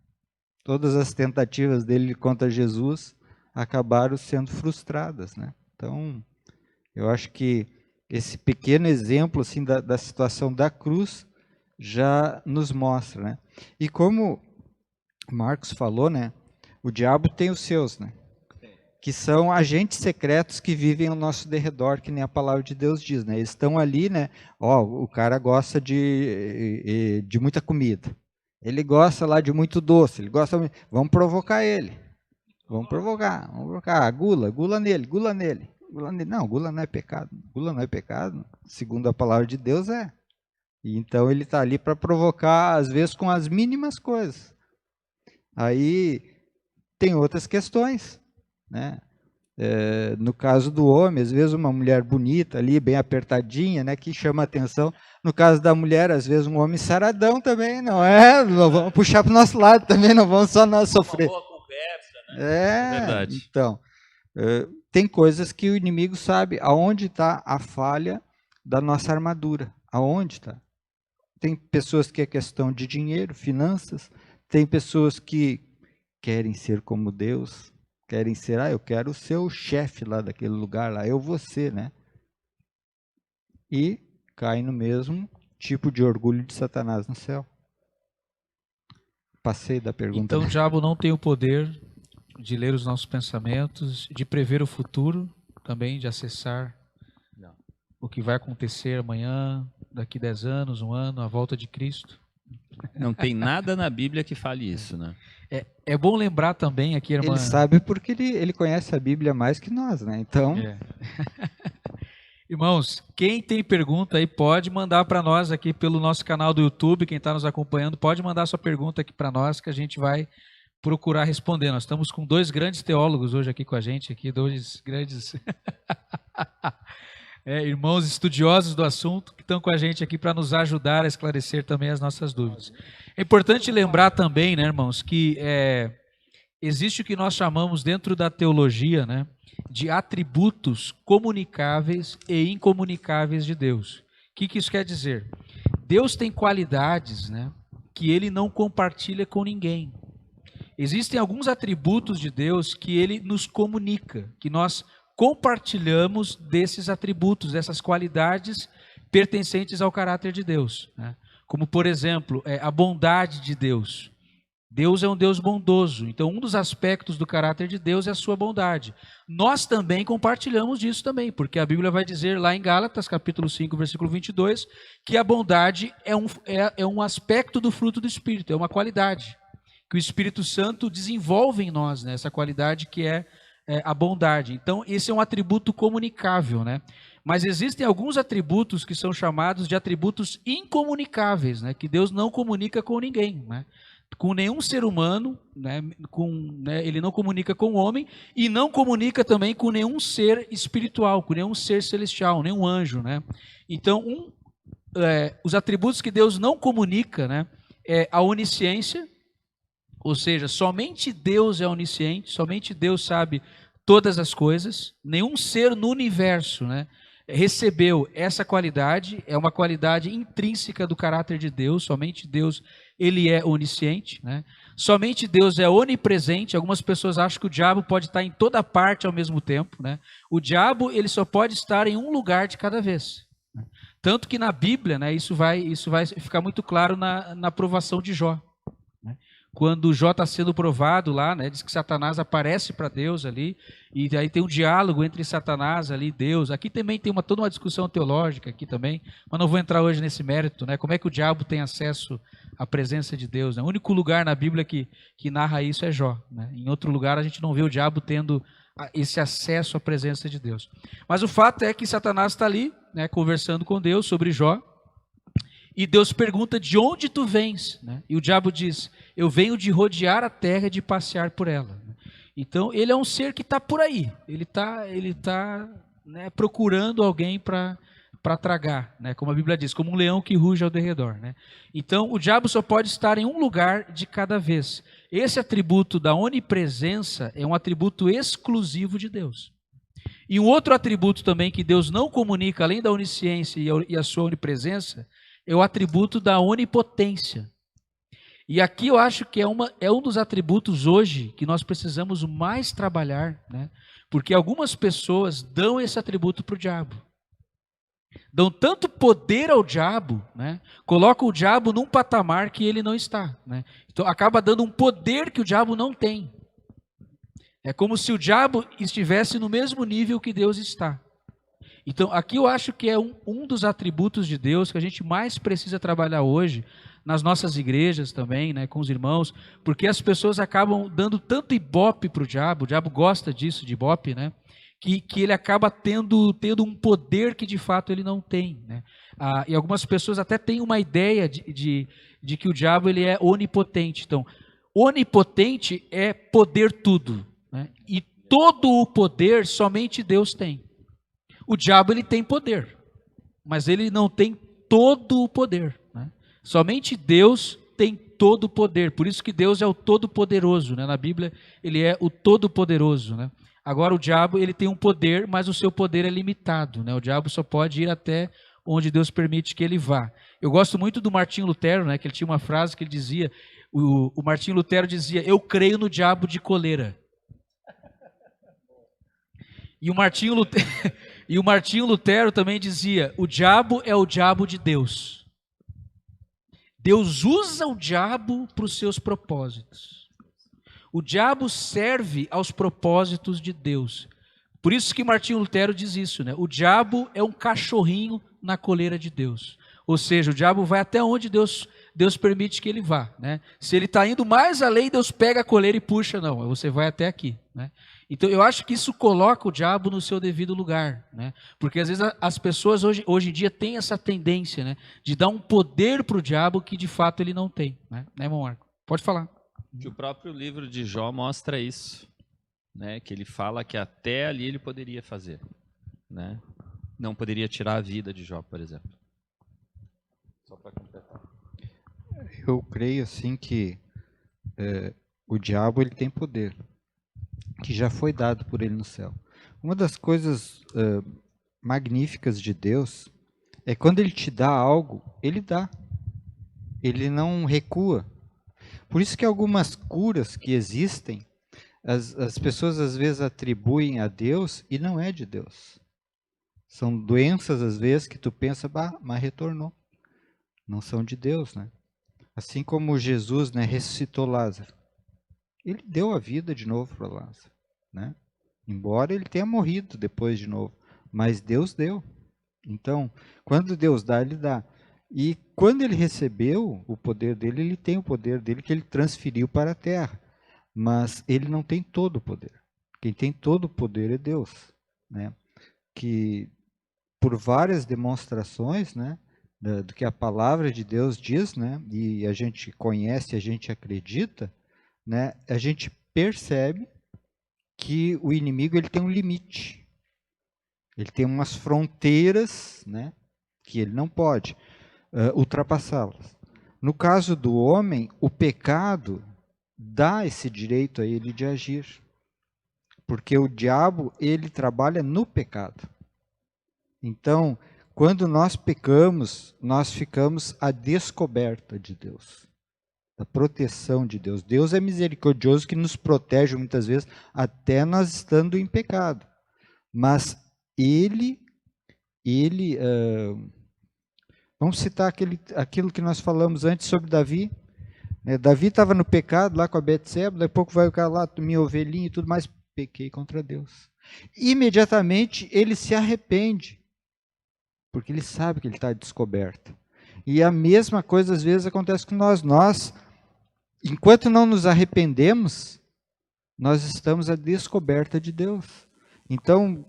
Todas as tentativas dele contra Jesus acabaram sendo frustradas, né? Então, eu acho que esse pequeno exemplo assim, da situação da cruz já nos mostra, né? E como Marcos falou, né? O diabo tem os seus, né? Que são agentes secretos que vivem ao nosso derredor, que nem a palavra de Deus diz, né? Eles estão ali, né? O cara gosta de muita comida. Ele gosta lá de muito doce. Vamos provocar ele. Vamos provocar. Gula nele. Não, gula não é pecado. Gula não é pecado. Segundo a palavra de Deus, é. E então ele está ali para provocar, às vezes, com as mínimas coisas. Aí tem outras questões, né? No caso do homem, às vezes uma mulher bonita ali, bem apertadinha, né, que chama a atenção. No caso da mulher, às vezes um homem saradão também, não é? Não vamos puxar para o nosso lado também, não vamos só nós sofrer. Uma boa conversa, né? Verdade. Então, tem coisas que o inimigo sabe aonde está a falha da nossa armadura. Aonde está? Tem pessoas que é questão de dinheiro, finanças, tem pessoas que querem ser como Deus, querem ser, eu quero ser o chefe lá daquele lugar lá, eu vou ser, né? E cai no mesmo tipo de orgulho de Satanás no céu. Passei da pergunta. Então o diabo não tem o poder de ler os nossos pensamentos, de prever o futuro, também de acessar o que vai acontecer amanhã, daqui 10 anos, 1 ano, a volta de Cristo. Não tem nada na Bíblia que fale isso, né? É bom lembrar também aqui, irmã... Ele sabe porque ele conhece a Bíblia mais que nós, né? Então... Irmãos, quem tem pergunta aí pode mandar para nós aqui pelo nosso canal do YouTube, quem está nos acompanhando, pode mandar sua pergunta aqui para nós que a gente vai procurar responder. Nós estamos com 2 grandes teólogos hoje aqui com a gente, 2 grandes irmãos estudiosos do assunto que estão com a gente aqui para nos ajudar a esclarecer também as nossas dúvidas. É importante lembrar também, né, irmãos, que existe o que nós chamamos dentro da teologia, né, de atributos comunicáveis e incomunicáveis de Deus. O que isso quer dizer? Deus tem qualidades, né, que ele não compartilha com ninguém. Existem alguns atributos de Deus que ele nos comunica, que nós compartilhamos desses atributos, dessas qualidades pertencentes ao caráter de Deus, né? Como, por exemplo, a bondade de Deus. Deus é um Deus bondoso, então um dos aspectos do caráter de Deus é a sua bondade. Nós também compartilhamos disso também, porque a Bíblia vai dizer lá em Gálatas, capítulo 5, versículo 22, que a bondade é um aspecto do fruto do Espírito, é uma qualidade que o Espírito Santo desenvolve em nós, né? Essa qualidade que é a bondade. Então, esse é um atributo comunicável, né? Mas existem alguns atributos que são chamados de atributos incomunicáveis, né? Que Deus não comunica com ninguém, né? Com nenhum ser humano, né? Ele não comunica com o homem e não comunica também com nenhum ser espiritual, com nenhum ser celestial, nenhum anjo, né? Então, os atributos que Deus não comunica, né? É a onisciência, ou seja, somente Deus é onisciente, somente Deus sabe todas as coisas, nenhum ser no universo, né, recebeu essa qualidade, é uma qualidade intrínseca do caráter de Deus, somente Deus, ele é onisciente, né? Somente Deus é onipresente. Algumas pessoas acham que o diabo pode estar em toda parte ao mesmo tempo, né? O diabo, ele só pode estar em um lugar de cada vez, né? Tanto que na Bíblia, né, isso vai ficar muito claro na provação de Jó, né? Quando Jó está sendo provado lá, né, diz que Satanás aparece para Deus ali, e aí tem um diálogo entre Satanás ali e Deus. Aqui também tem toda uma discussão teológica aqui também, mas não vou entrar hoje nesse mérito, né? Como é que o diabo tem acesso à presença de Deus, né? O único lugar na Bíblia que narra isso é Jó, né? Em outro lugar a gente não vê o diabo tendo esse acesso à presença de Deus. Mas o fato é que Satanás está ali, né, conversando com Deus sobre Jó, e Deus pergunta: de onde tu vens, né? E o diabo diz: eu venho de rodear a terra e de passear por ela. Então ele é um ser que está por aí, ele tá, né, procurando alguém para tragar, né? Como a Bíblia diz, como um leão que ruge ao derredor, né? Então o diabo só pode estar em um lugar de cada vez. Esse atributo da onipresença é um atributo exclusivo de Deus. E um outro atributo também que Deus não comunica, além da onisciência e a sua onipresença, é o atributo da onipotência. E aqui eu acho que é um dos atributos hoje que nós precisamos mais trabalhar, né? Porque algumas pessoas dão esse atributo para o diabo. Dão tanto poder ao diabo, né? Colocam o diabo num patamar que ele não está, né? Então acaba dando um poder que o diabo não tem. É como se o diabo estivesse no mesmo nível que Deus está. Então, aqui eu acho que é um dos atributos de Deus que a gente mais precisa trabalhar hoje, nas nossas igrejas também, né, com os irmãos, porque as pessoas acabam dando tanto ibope para o diabo gosta disso, de ibope, né, que ele acaba tendo um poder que de fato ele não tem, né. E algumas pessoas até têm uma ideia de que o diabo ele é onipotente. Então, onipotente é poder tudo, né, e todo o poder somente Deus tem. O diabo ele tem poder, mas ele não tem todo o poder, né? Somente Deus tem todo o poder. Por isso que Deus é o Todo-Poderoso, né? Na Bíblia ele é o Todo-Poderoso, né? Agora o diabo ele tem um poder, mas o seu poder é limitado, né? O diabo só pode ir até onde Deus permite que ele vá. Eu gosto muito do Martinho Lutero, né? Que ele tinha uma frase que ele dizia, o Martinho Lutero dizia: eu creio no diabo de coleira. E o Martinho Lutero também dizia: o diabo é o diabo de Deus. Deus usa o diabo para os seus propósitos. O diabo serve aos propósitos de Deus. Por isso que Martinho Lutero diz isso, né? O diabo é um cachorrinho na coleira de Deus. Ou seja, o diabo vai até onde Deus permite que ele vá, né? Se ele está indo mais além, Deus pega a coleira e puxa, não, você vai até aqui, né? Então eu acho que isso coloca o diabo no seu devido lugar, né? Porque às vezes as pessoas hoje em dia têm essa tendência, né, de dar um poder para o diabo que de fato ele não tem, né, irmão Marco? Pode falar. Que o próprio livro de Jó mostra isso, né? Que ele fala que até ali ele poderia fazer, né? Não poderia tirar a vida de Jó, por exemplo. Só para completar. Eu creio assim que o diabo ele tem poder, que já foi dado por ele no céu. Uma das coisas magníficas de Deus é quando ele te dá algo, ele dá. Ele não recua. Por isso que algumas curas que existem, as pessoas às vezes atribuem a Deus e não é de Deus. São doenças às vezes que tu pensa, mas retornou. Não são de Deus, né? Assim como Jesus, né, ressuscitou Lázaro. Ele deu a vida de novo para Lázaro, né? Embora ele tenha morrido depois de novo, mas Deus deu. Então, quando Deus dá, ele dá. E quando ele recebeu o poder dele, ele tem o poder dele que ele transferiu para a terra. Mas ele não tem todo o poder. Quem tem todo o poder é Deus, né? Que por várias demonstrações, né, do que a palavra de Deus diz, né, e a gente conhece, a gente acredita, né, a gente percebe que o inimigo ele tem um limite. Ele tem umas fronteiras, né, que ele não pode ultrapassá-las. No caso do homem, o pecado dá esse direito a ele de agir. Porque o diabo, ele trabalha no pecado. Então, quando nós pecamos, nós ficamos à descoberta de Deus, da proteção de Deus. Deus é misericordioso que nos protege muitas vezes, até nós estando em pecado. Mas vamos citar aquilo que nós falamos antes sobre Davi. Davi estava no pecado lá com a Betseba, daqui a pouco vai o cara lá, minha ovelhinha e tudo mais, pequei contra Deus. Imediatamente ele se arrepende, porque ele sabe que ele está descoberto. E a mesma coisa às vezes acontece com nós. Nós, enquanto não nos arrependemos, nós estamos à descoberta de Deus. Então,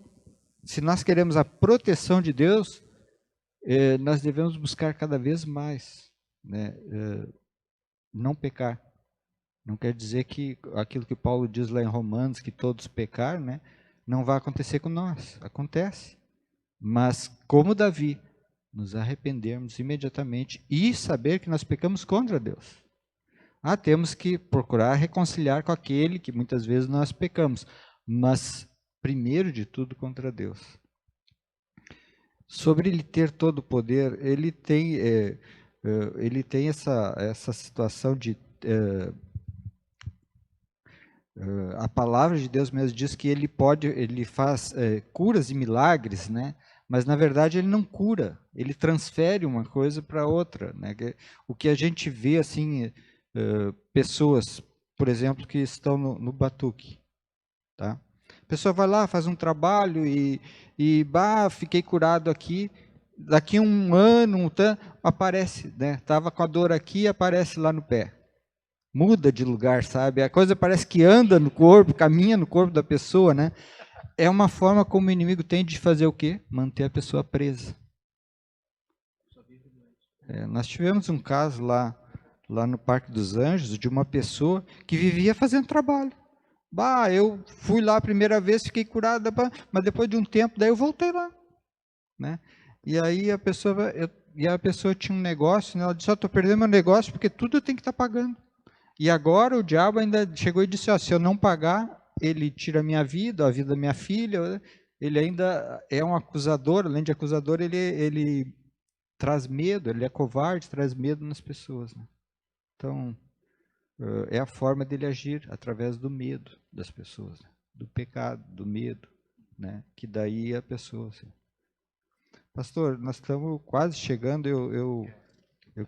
se nós queremos a proteção de Deus, nós devemos buscar cada vez mais, né? Não pecar. Não quer dizer que aquilo que Paulo diz lá em Romanos, que todos pecaram, né, não vai acontecer com nós. Acontece. Mas, como Davi, nos arrependermos imediatamente e saber que nós pecamos contra Deus. Temos que procurar reconciliar com aquele que muitas vezes nós pecamos, mas, primeiro de tudo, contra Deus. Sobre ele ter todo o poder, ele tem essa situação de... a palavra de Deus mesmo diz que ele faz curas e milagres, né? Mas na verdade ele não cura, ele transfere uma coisa para outra, né? O que a gente vê assim, pessoas, por exemplo, que estão no batuque, tá? A pessoa vai lá, faz um trabalho e fiquei curado aqui. Daqui um ano, aparece, né? Estava com a dor aqui, aparece lá no pé. Muda de lugar, sabe? A coisa parece que anda no corpo, caminha no corpo da pessoa, né? É uma forma como o inimigo tem de fazer o quê? Manter a pessoa presa. Nós tivemos um caso lá no Parque dos Anjos, de uma pessoa que vivia fazendo trabalho. Eu fui lá a primeira vez, fiquei curado, mas depois de um tempo, daí eu voltei lá, né? E aí a pessoa tinha um negócio, né? Ela disse, estou perdendo meu negócio porque tudo eu tenho que estar pagando. E agora o diabo ainda chegou e disse, se eu não pagar, ele tira a minha vida, a vida da minha filha. Ele ainda é um acusador, além de acusador, ele traz medo, ele é covarde, traz medo nas pessoas, né? Então, é a forma dele agir, através do medo das pessoas, né? Do pecado, do medo, né? Que daí a pessoa... Assim. Pastor, nós estamos quase chegando, eu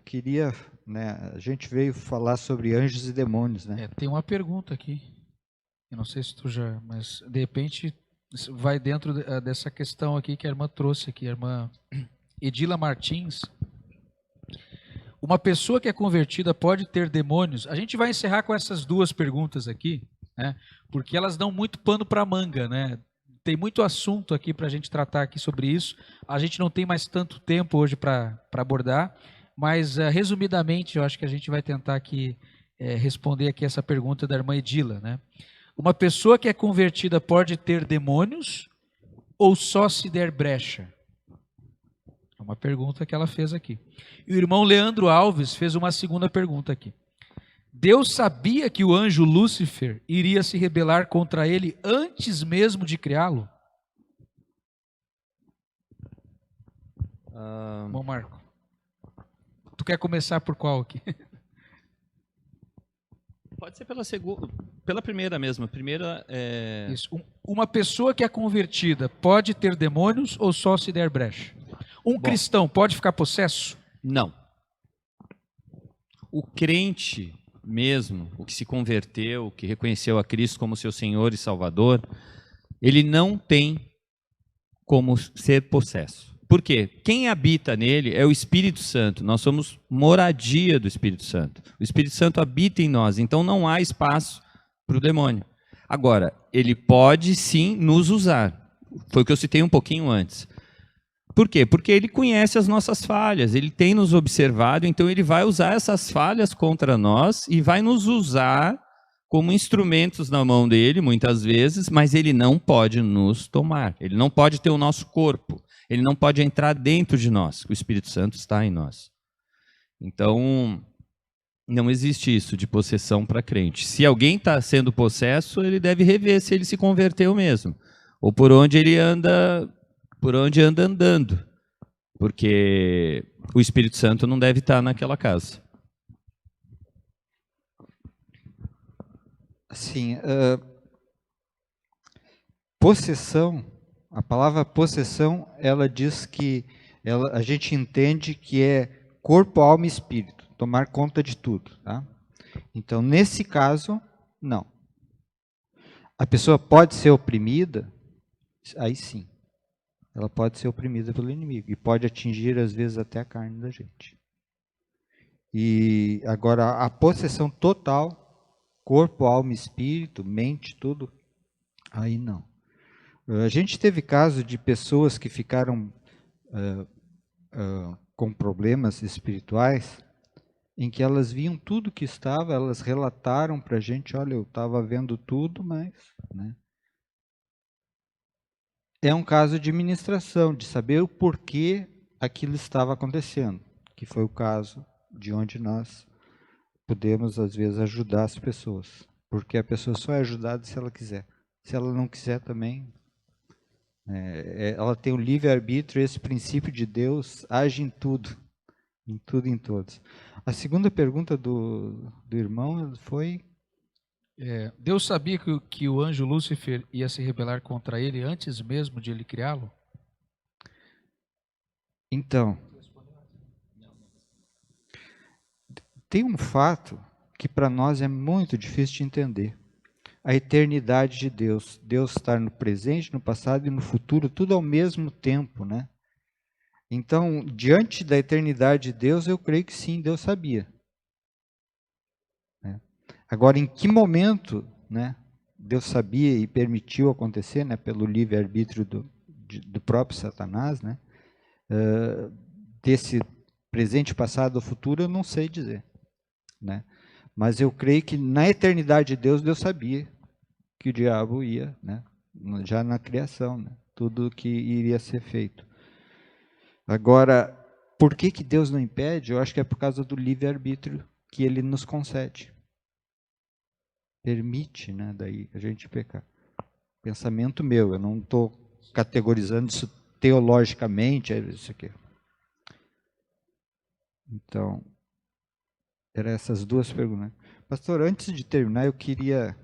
queria, né, a gente veio falar sobre anjos e demônios, né? Tem uma pergunta aqui, eu não sei se tu já, mas de repente vai dentro dessa questão aqui que a irmã trouxe aqui, a irmã Edila Martins. Uma pessoa que é convertida pode ter demônios? A gente vai encerrar com essas duas perguntas aqui, né, porque elas dão muito pano para manga, né? Tem muito assunto aqui para a gente tratar aqui sobre isso. A gente não tem mais tanto tempo hoje para abordar, mas resumidamente eu acho que a gente vai tentar aqui responder aqui essa pergunta da irmã Edila, né? Uma pessoa que é convertida pode ter demônios ou só se der brecha? É uma pergunta que ela fez aqui. E o irmão Leandro Alves fez uma segunda pergunta aqui. Deus sabia que o anjo Lúcifer iria se rebelar contra ele antes mesmo de criá-lo? Bom, Marco, tu quer começar por qual aqui? Pode ser pela primeira mesmo. A primeira Isso. Uma pessoa que é convertida pode ter demônios ou só se der brecha? Cristão pode ficar possesso? Não. O crente mesmo, o que se converteu, o que reconheceu a Cristo como seu Senhor e Salvador, ele não tem como ser possesso. Por quê? Quem habita nele é o Espírito Santo. Nós somos moradia do Espírito Santo. O Espírito Santo habita em nós, então não há espaço para o demônio. Agora, ele pode sim nos usar. Foi o que eu citei um pouquinho antes. Por quê? Porque ele conhece as nossas falhas, ele tem nos observado, então ele vai usar essas falhas contra nós e vai nos usar como instrumentos na mão dele, muitas vezes, mas ele não pode nos tomar, ele não pode ter o nosso corpo, ele não pode entrar dentro de nós, o Espírito Santo está em nós. Então, Não existe isso de possessão para crente. Se alguém está sendo possesso, ele deve rever se ele se converteu mesmo, ou por onde ele anda, por onde anda andando, porque o Espírito Santo não deve estar naquela casa. Assim, possessão, a palavra possessão, ela diz que a gente entende que é corpo, alma e espírito, tomar conta de tudo, tá? Então, nesse caso, não. A pessoa pode ser oprimida, aí sim. Ela pode ser oprimida pelo inimigo e pode atingir, às vezes, até a carne da gente. E agora, a possessão total, corpo, alma, espírito, mente, tudo, aí não. A gente teve caso de pessoas que ficaram com problemas espirituais, em que elas viam tudo que estava, elas relataram para a gente, olha, eu estava vendo tudo, mas... né? É um caso de ministração, de saber o porquê aquilo estava acontecendo, que foi o caso de onde nós podemos, às vezes, ajudar as pessoas. Porque a pessoa só é ajudada se ela quiser. Se ela não quiser também, ela tem o livre-arbítrio, esse princípio de Deus age em tudo e em todos. A segunda pergunta do irmão foi... Deus sabia que o anjo Lúcifer ia se rebelar contra ele antes mesmo de ele criá-lo? Então, tem um fato que para nós é muito difícil de entender. A eternidade de Deus. Deus estar no presente, no passado e no futuro, tudo ao mesmo tempo, né? Então, diante da eternidade de Deus, eu creio que sim, Deus sabia. Agora, em que momento, né, Deus sabia e permitiu acontecer, né, pelo livre-arbítrio do próprio Satanás, né, desse presente, passado ou futuro, eu não sei dizer, né? Mas eu creio que na eternidade de Deus, Deus sabia que o diabo ia, né, já na criação, né, tudo que iria ser feito. Agora, por que Deus não impede? Eu acho que é por causa do livre-arbítrio que ele nos concede. Permite, né, daí a gente pecar. Pensamento meu, eu não estou categorizando isso teologicamente, é isso aqui. Então, eram essas duas perguntas. Pastor, antes de terminar, eu queria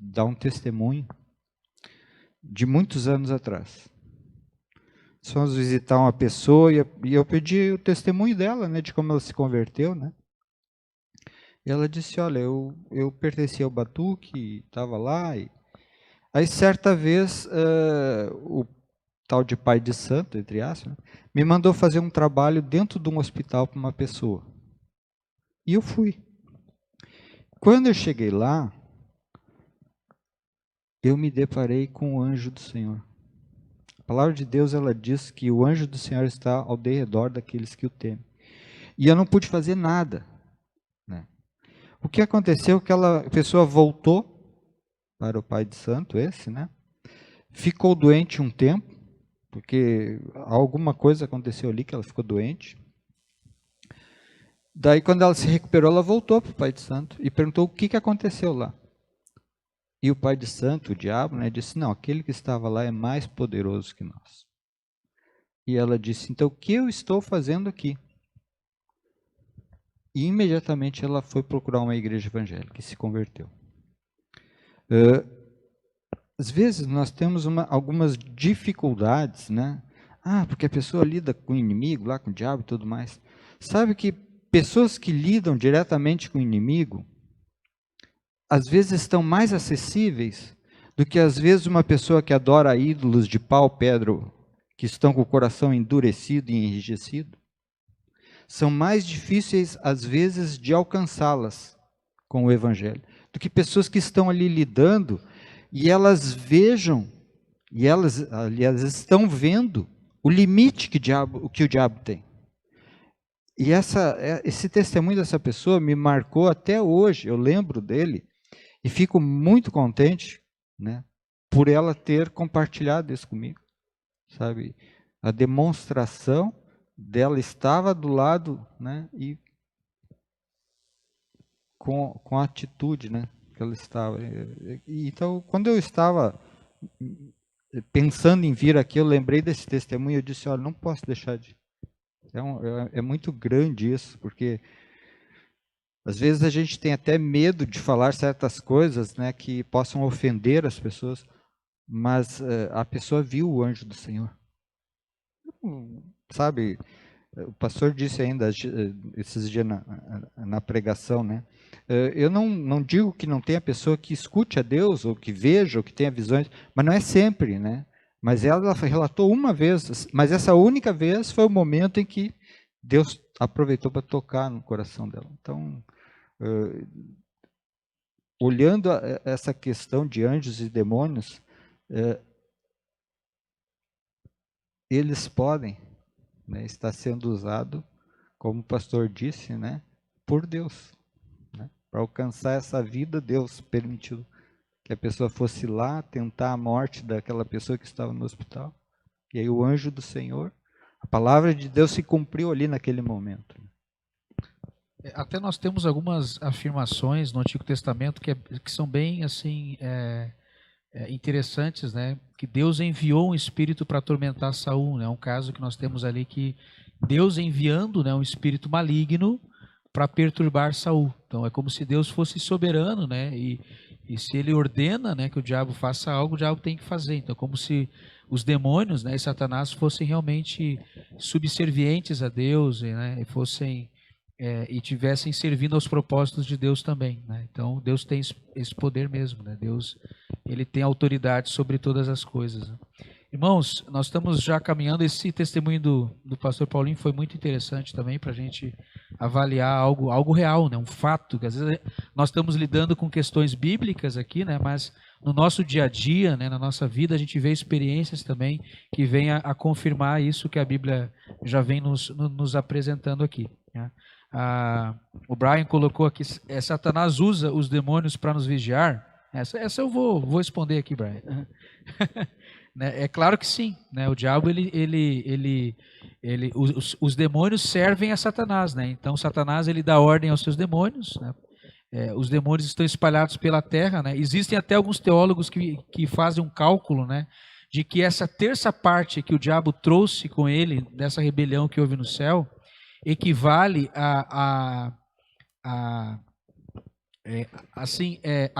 dar um testemunho de muitos anos atrás. Fomos visitar uma pessoa e eu pedi o testemunho dela, né, de como ela se converteu, né? E ela disse, olha, eu pertencia ao Batuque, estava lá. Aí, certa vez, o tal de pai de santo, entre aspas, né, me mandou fazer um trabalho dentro de um hospital para uma pessoa. E eu fui. Quando eu cheguei lá, eu me deparei com o anjo do Senhor. A palavra de Deus, ela diz que o anjo do Senhor está ao derredor daqueles que o temem. E eu não pude fazer nada. Né? O que aconteceu? Aquela pessoa voltou para o pai de santo, esse, né? Ficou doente um tempo, porque alguma coisa aconteceu ali que ela ficou doente. Daí, quando ela se recuperou, ela voltou para o pai de santo e perguntou o que aconteceu lá. E o pai de santo, o diabo, né, disse, não, aquele que estava lá é mais poderoso que nós. E ela disse, então, o que eu estou fazendo aqui? E imediatamente ela foi procurar uma igreja evangélica e se converteu. Às vezes nós temos algumas dificuldades, né? Porque a pessoa lida com o inimigo, lá com o diabo e tudo mais. Sabe que pessoas que lidam diretamente com o inimigo, às vezes estão mais acessíveis do que às vezes uma pessoa que adora ídolos de pau, pedra, que estão com o coração endurecido e enrijecido. São mais difíceis, às vezes, de alcançá-las com o Evangelho, do que pessoas que estão ali lidando e elas vejam, e elas, aliás, estão vendo o limite que o diabo tem. E esse testemunho dessa pessoa me marcou até hoje, eu lembro dele, e fico muito contente, né, por ela ter compartilhado isso comigo, sabe? A demonstração dela estava do lado, né, e com a atitude, né, que ela estava. Então, quando eu estava pensando em vir aqui, eu lembrei desse testemunho e eu disse, olha, não posso deixar de... É muito grande isso, porque às vezes a gente tem até medo de falar certas coisas, né, que possam ofender as pessoas, mas a pessoa viu o anjo do Senhor. Sabe, o pastor disse ainda esses dias na pregação, né? Eu não digo que não tenha pessoa que escute a Deus, ou que veja, ou que tenha visões, mas não é sempre, né? Mas ela relatou uma vez, mas essa única vez foi o momento em que Deus aproveitou para tocar no coração dela. Então, olhando essa questão de anjos e demônios, eles podem, né, estar sendo usados, como o pastor disse, né, por Deus. Né, para alcançar essa vida, Deus permitiu que a pessoa fosse lá tentar a morte daquela pessoa que estava no hospital. E aí o anjo do Senhor, a palavra de Deus se cumpriu ali naquele momento. Até nós temos algumas afirmações no Antigo Testamento que são bem assim interessantes, né? Que Deus enviou um espírito para atormentar Saul, né? Um caso que nós temos ali que Deus enviando, né, um espírito maligno para perturbar Saul. Então é como se Deus fosse soberano, né? E se ele ordena, né, que o diabo faça algo, o diabo tem que fazer. Então é como se os demônios, né, e Satanás fossem realmente subservientes a Deus, né, e fossem e tivessem servindo aos propósitos de Deus também, né? Então Deus tem esse poder mesmo, né? Deus, ele tem autoridade sobre todas as coisas, né? Irmãos, nós estamos já caminhando. Esse testemunho do pastor Paulinho foi muito interessante também para a gente avaliar algo real, né? Um fato, que às vezes nós estamos lidando com questões bíblicas aqui, né? Mas no nosso dia a dia, né? Na nossa vida, a gente vê experiências também que vêm a confirmar isso que a Bíblia já vem nos apresentando aqui, né? O Brian colocou aqui, Satanás usa os demônios para nos vigiar. Essa eu vou responder aqui, Brian. É claro que sim, né? O diabo, os demônios servem a Satanás, né? Então Satanás, ele dá ordem aos seus demônios, né? Os demônios estão espalhados pela terra, né? Existem até alguns teólogos que fazem um cálculo, né, de que essa terça parte que o diabo trouxe com ele, dessa rebelião que houve no céu, equivale a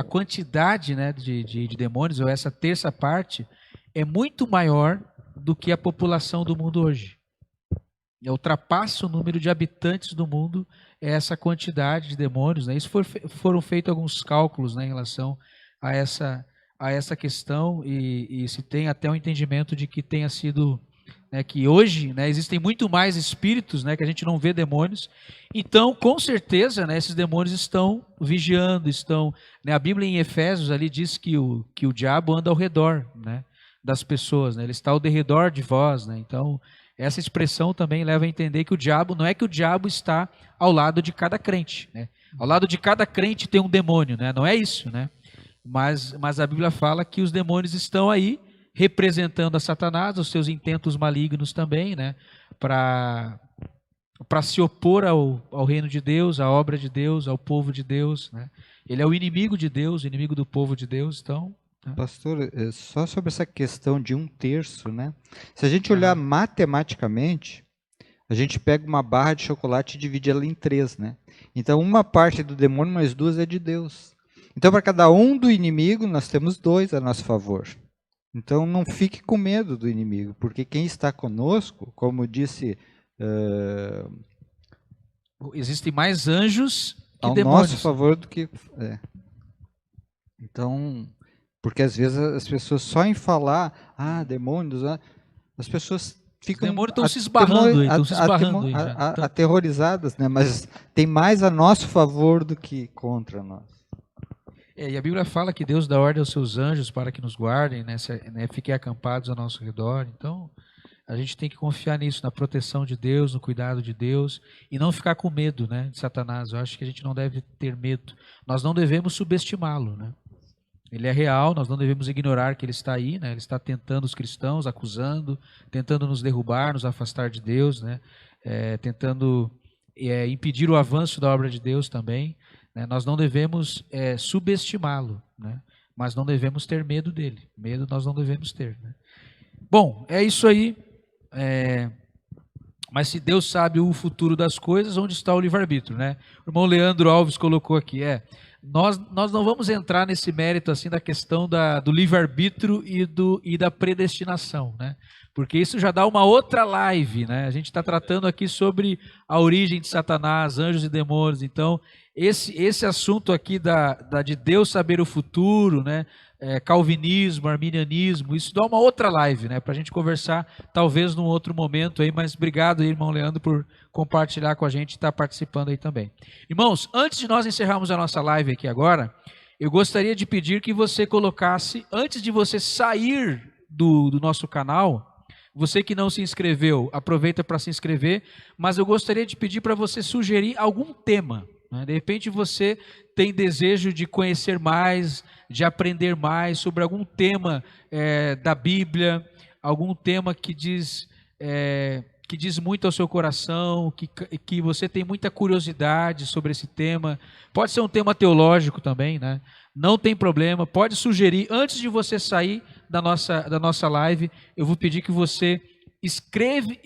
quantidade, né, de demônios, ou essa terça parte, é muito maior do que a população do mundo hoje. Ultrapassa o número de habitantes do mundo, essa quantidade de demônios, né? Isso foram feitos alguns cálculos, né, em relação a essa questão, e se tem até um entendimento de que tenha sido, né, que hoje, né, existem muito mais espíritos, né, que a gente não vê demônios. Então, com certeza, né, esses demônios estão vigiando, né, a Bíblia em Efésios ali diz que o diabo anda ao redor, né, das pessoas, né, ele está ao derredor de vós, né. Então essa expressão também leva a entender que o diabo, não é que o diabo está ao lado de cada crente, né, ao lado de cada crente tem um demônio, né, não é isso, né, mas a Bíblia fala que os demônios estão aí representando a Satanás, os seus intentos malignos também, né, para se opor ao reino de Deus, à obra de Deus, ao povo de Deus, né. Ele é o inimigo de Deus, o inimigo do povo de Deus. Então, né. Pastor, só sobre essa questão de 1/3, né? Se a gente olhar matematicamente, a gente pega uma barra de chocolate e divide ela em 3, né? Então, uma parte é do demônio, mais 2 é de Deus. Então, para cada um do inimigo, nós temos 2 a nosso favor. Então, não fique com medo do inimigo, porque quem está conosco, como disse... existem mais anjos que ao demônios. Nosso favor do que... Então, porque às vezes as pessoas só em falar, demônios, as pessoas ficam... Os demônios estão se esbarrando aí, aterrorizadas, né? Mas tem mais a nosso favor do que contra nós. E a Bíblia fala que Deus dá ordem aos seus anjos para que nos guardem, né, fiquem acampados ao nosso redor. Então, a gente tem que confiar nisso, na proteção de Deus, no cuidado de Deus, e não ficar com medo, né, de Satanás. Eu acho que a gente não deve ter medo. Nós não devemos subestimá-lo, né? Ele é real, nós não devemos ignorar que ele está aí, né? Ele está tentando os cristãos, acusando, tentando nos derrubar, nos afastar de Deus, né? Tentando impedir o avanço da obra de Deus também, né? Nós não devemos subestimá-lo, né? Mas não devemos ter medo dele. Medo nós não devemos ter, né? Bom, é isso aí. Mas se Deus sabe o futuro das coisas, onde está o livre-arbítrio, né? O irmão Leandro Alves colocou aqui, nós não vamos entrar nesse mérito assim da questão do livre-arbítrio e da predestinação, né? Porque isso já dá uma outra live, né? A gente está tratando aqui sobre a origem de Satanás, anjos e demônios. Então, esse assunto aqui de Deus saber o futuro, né? Calvinismo, arminianismo, isso dá uma outra live, né? Para a gente conversar, talvez num outro momento aí. Mas obrigado aí, irmão Leandro, por compartilhar com a gente e estar participando aí também. Irmãos, antes de nós encerrarmos a nossa live aqui agora, eu gostaria de pedir que você colocasse, antes de você sair do nosso canal, você que não se inscreveu, aproveita para se inscrever, mas eu gostaria de pedir para você sugerir algum tema, né? De repente você tem desejo de conhecer mais, de aprender mais sobre algum tema da Bíblia, algum tema que diz muito ao seu coração, que você tem muita curiosidade sobre esse tema. Pode ser um tema teológico também, né? Não tem problema, pode sugerir. Antes de você sair da nossa live, eu vou pedir que você escreve,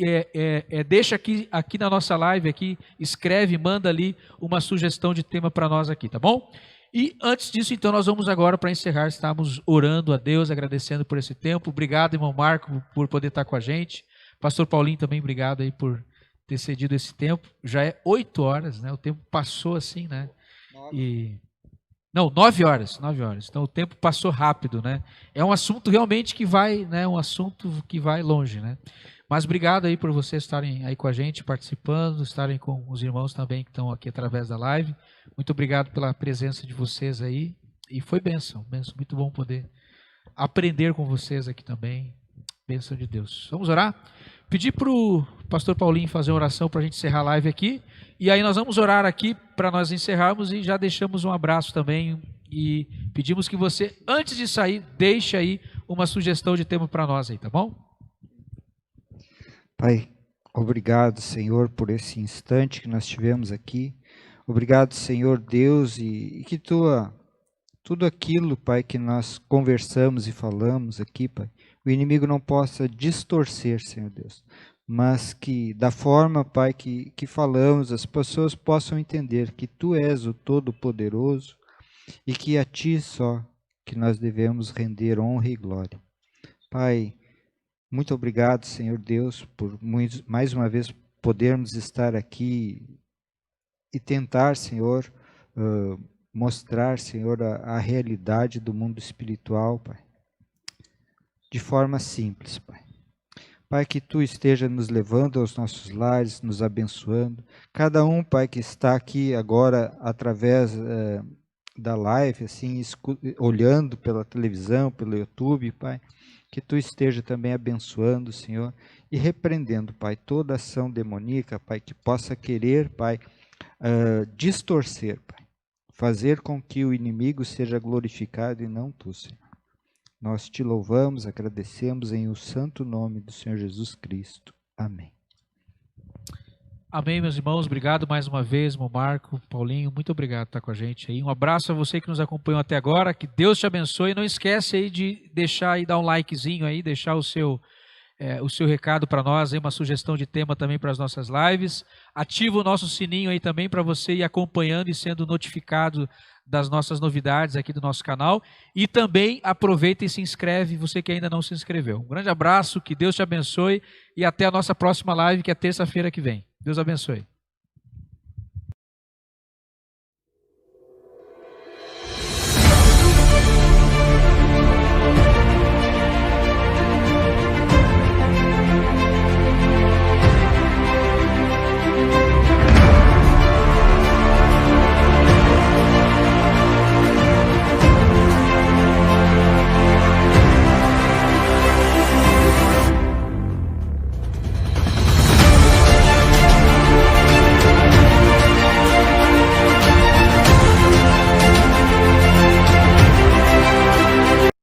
deixa aqui na nossa live, escreve, manda ali uma sugestão de tema para nós aqui, tá bom? E antes disso, então, nós vamos agora, para encerrar, estamos orando a Deus, agradecendo por esse tempo. Obrigado, irmão Marco, por poder estar com a gente. Pastor Paulinho também, obrigado aí por ter cedido esse tempo. Já é 8 horas, né? O tempo passou assim, né? 9 horas. Então o tempo passou rápido, né? É um assunto realmente que vai, né? Um assunto que vai longe, né? Mas obrigado aí por vocês estarem aí com a gente, participando, estarem com os irmãos também que estão aqui através da live. Muito obrigado pela presença de vocês aí. E foi bênção, muito bom poder aprender com vocês aqui também. Bênção de Deus. Vamos orar? Pedir para o pastor Paulinho fazer uma oração para a gente encerrar a live aqui. E aí nós vamos orar aqui para nós encerrarmos e já deixamos um abraço também. E pedimos que você, antes de sair, deixe aí uma sugestão de tema para nós aí, tá bom? Pai, obrigado, Senhor, por esse instante que nós tivemos aqui. Obrigado, Senhor Deus, e que tudo aquilo, Pai, que nós conversamos e falamos aqui, Pai, o inimigo não possa distorcer, Senhor Deus, mas que da forma, Pai, que falamos, as pessoas possam entender que Tu és o Todo-Poderoso e que a Ti só que nós devemos render honra e glória. Pai, muito obrigado, Senhor Deus, por mais uma vez podermos estar aqui e tentar, Senhor, mostrar, Senhor, a realidade do mundo espiritual, Pai, de forma simples, Pai. Pai, que Tu esteja nos levando aos nossos lares, nos abençoando. Cada um, Pai, que está aqui agora através da live, assim, olhando pela televisão, pelo YouTube, Pai, que Tu esteja também abençoando, Senhor, e repreendendo, Pai, toda ação demoníaca, Pai, que possa querer, Pai, distorcer, Pai, fazer com que o inimigo seja glorificado e não Tu, Senhor. Nós Te louvamos, agradecemos em o santo nome do Senhor Jesus Cristo. Amém. Amém, meus irmãos. Obrigado mais uma vez, irmão Marco, Paulinho. Muito obrigado por estar com a gente aí. Um abraço a você que nos acompanhou até agora. Que Deus te abençoe. Não esquece aí de deixar aí, dar um likezinho aí, deixar o seu recado para nós, aí, uma sugestão de tema também para as nossas lives. Ativa o nosso sininho aí também para você ir acompanhando e sendo notificado das nossas novidades aqui do nosso canal. E também aproveita e se inscreve, você que ainda não se inscreveu. Um grande abraço, que Deus te abençoe e até a nossa próxima live, que é terça-feira que vem. Deus abençoe.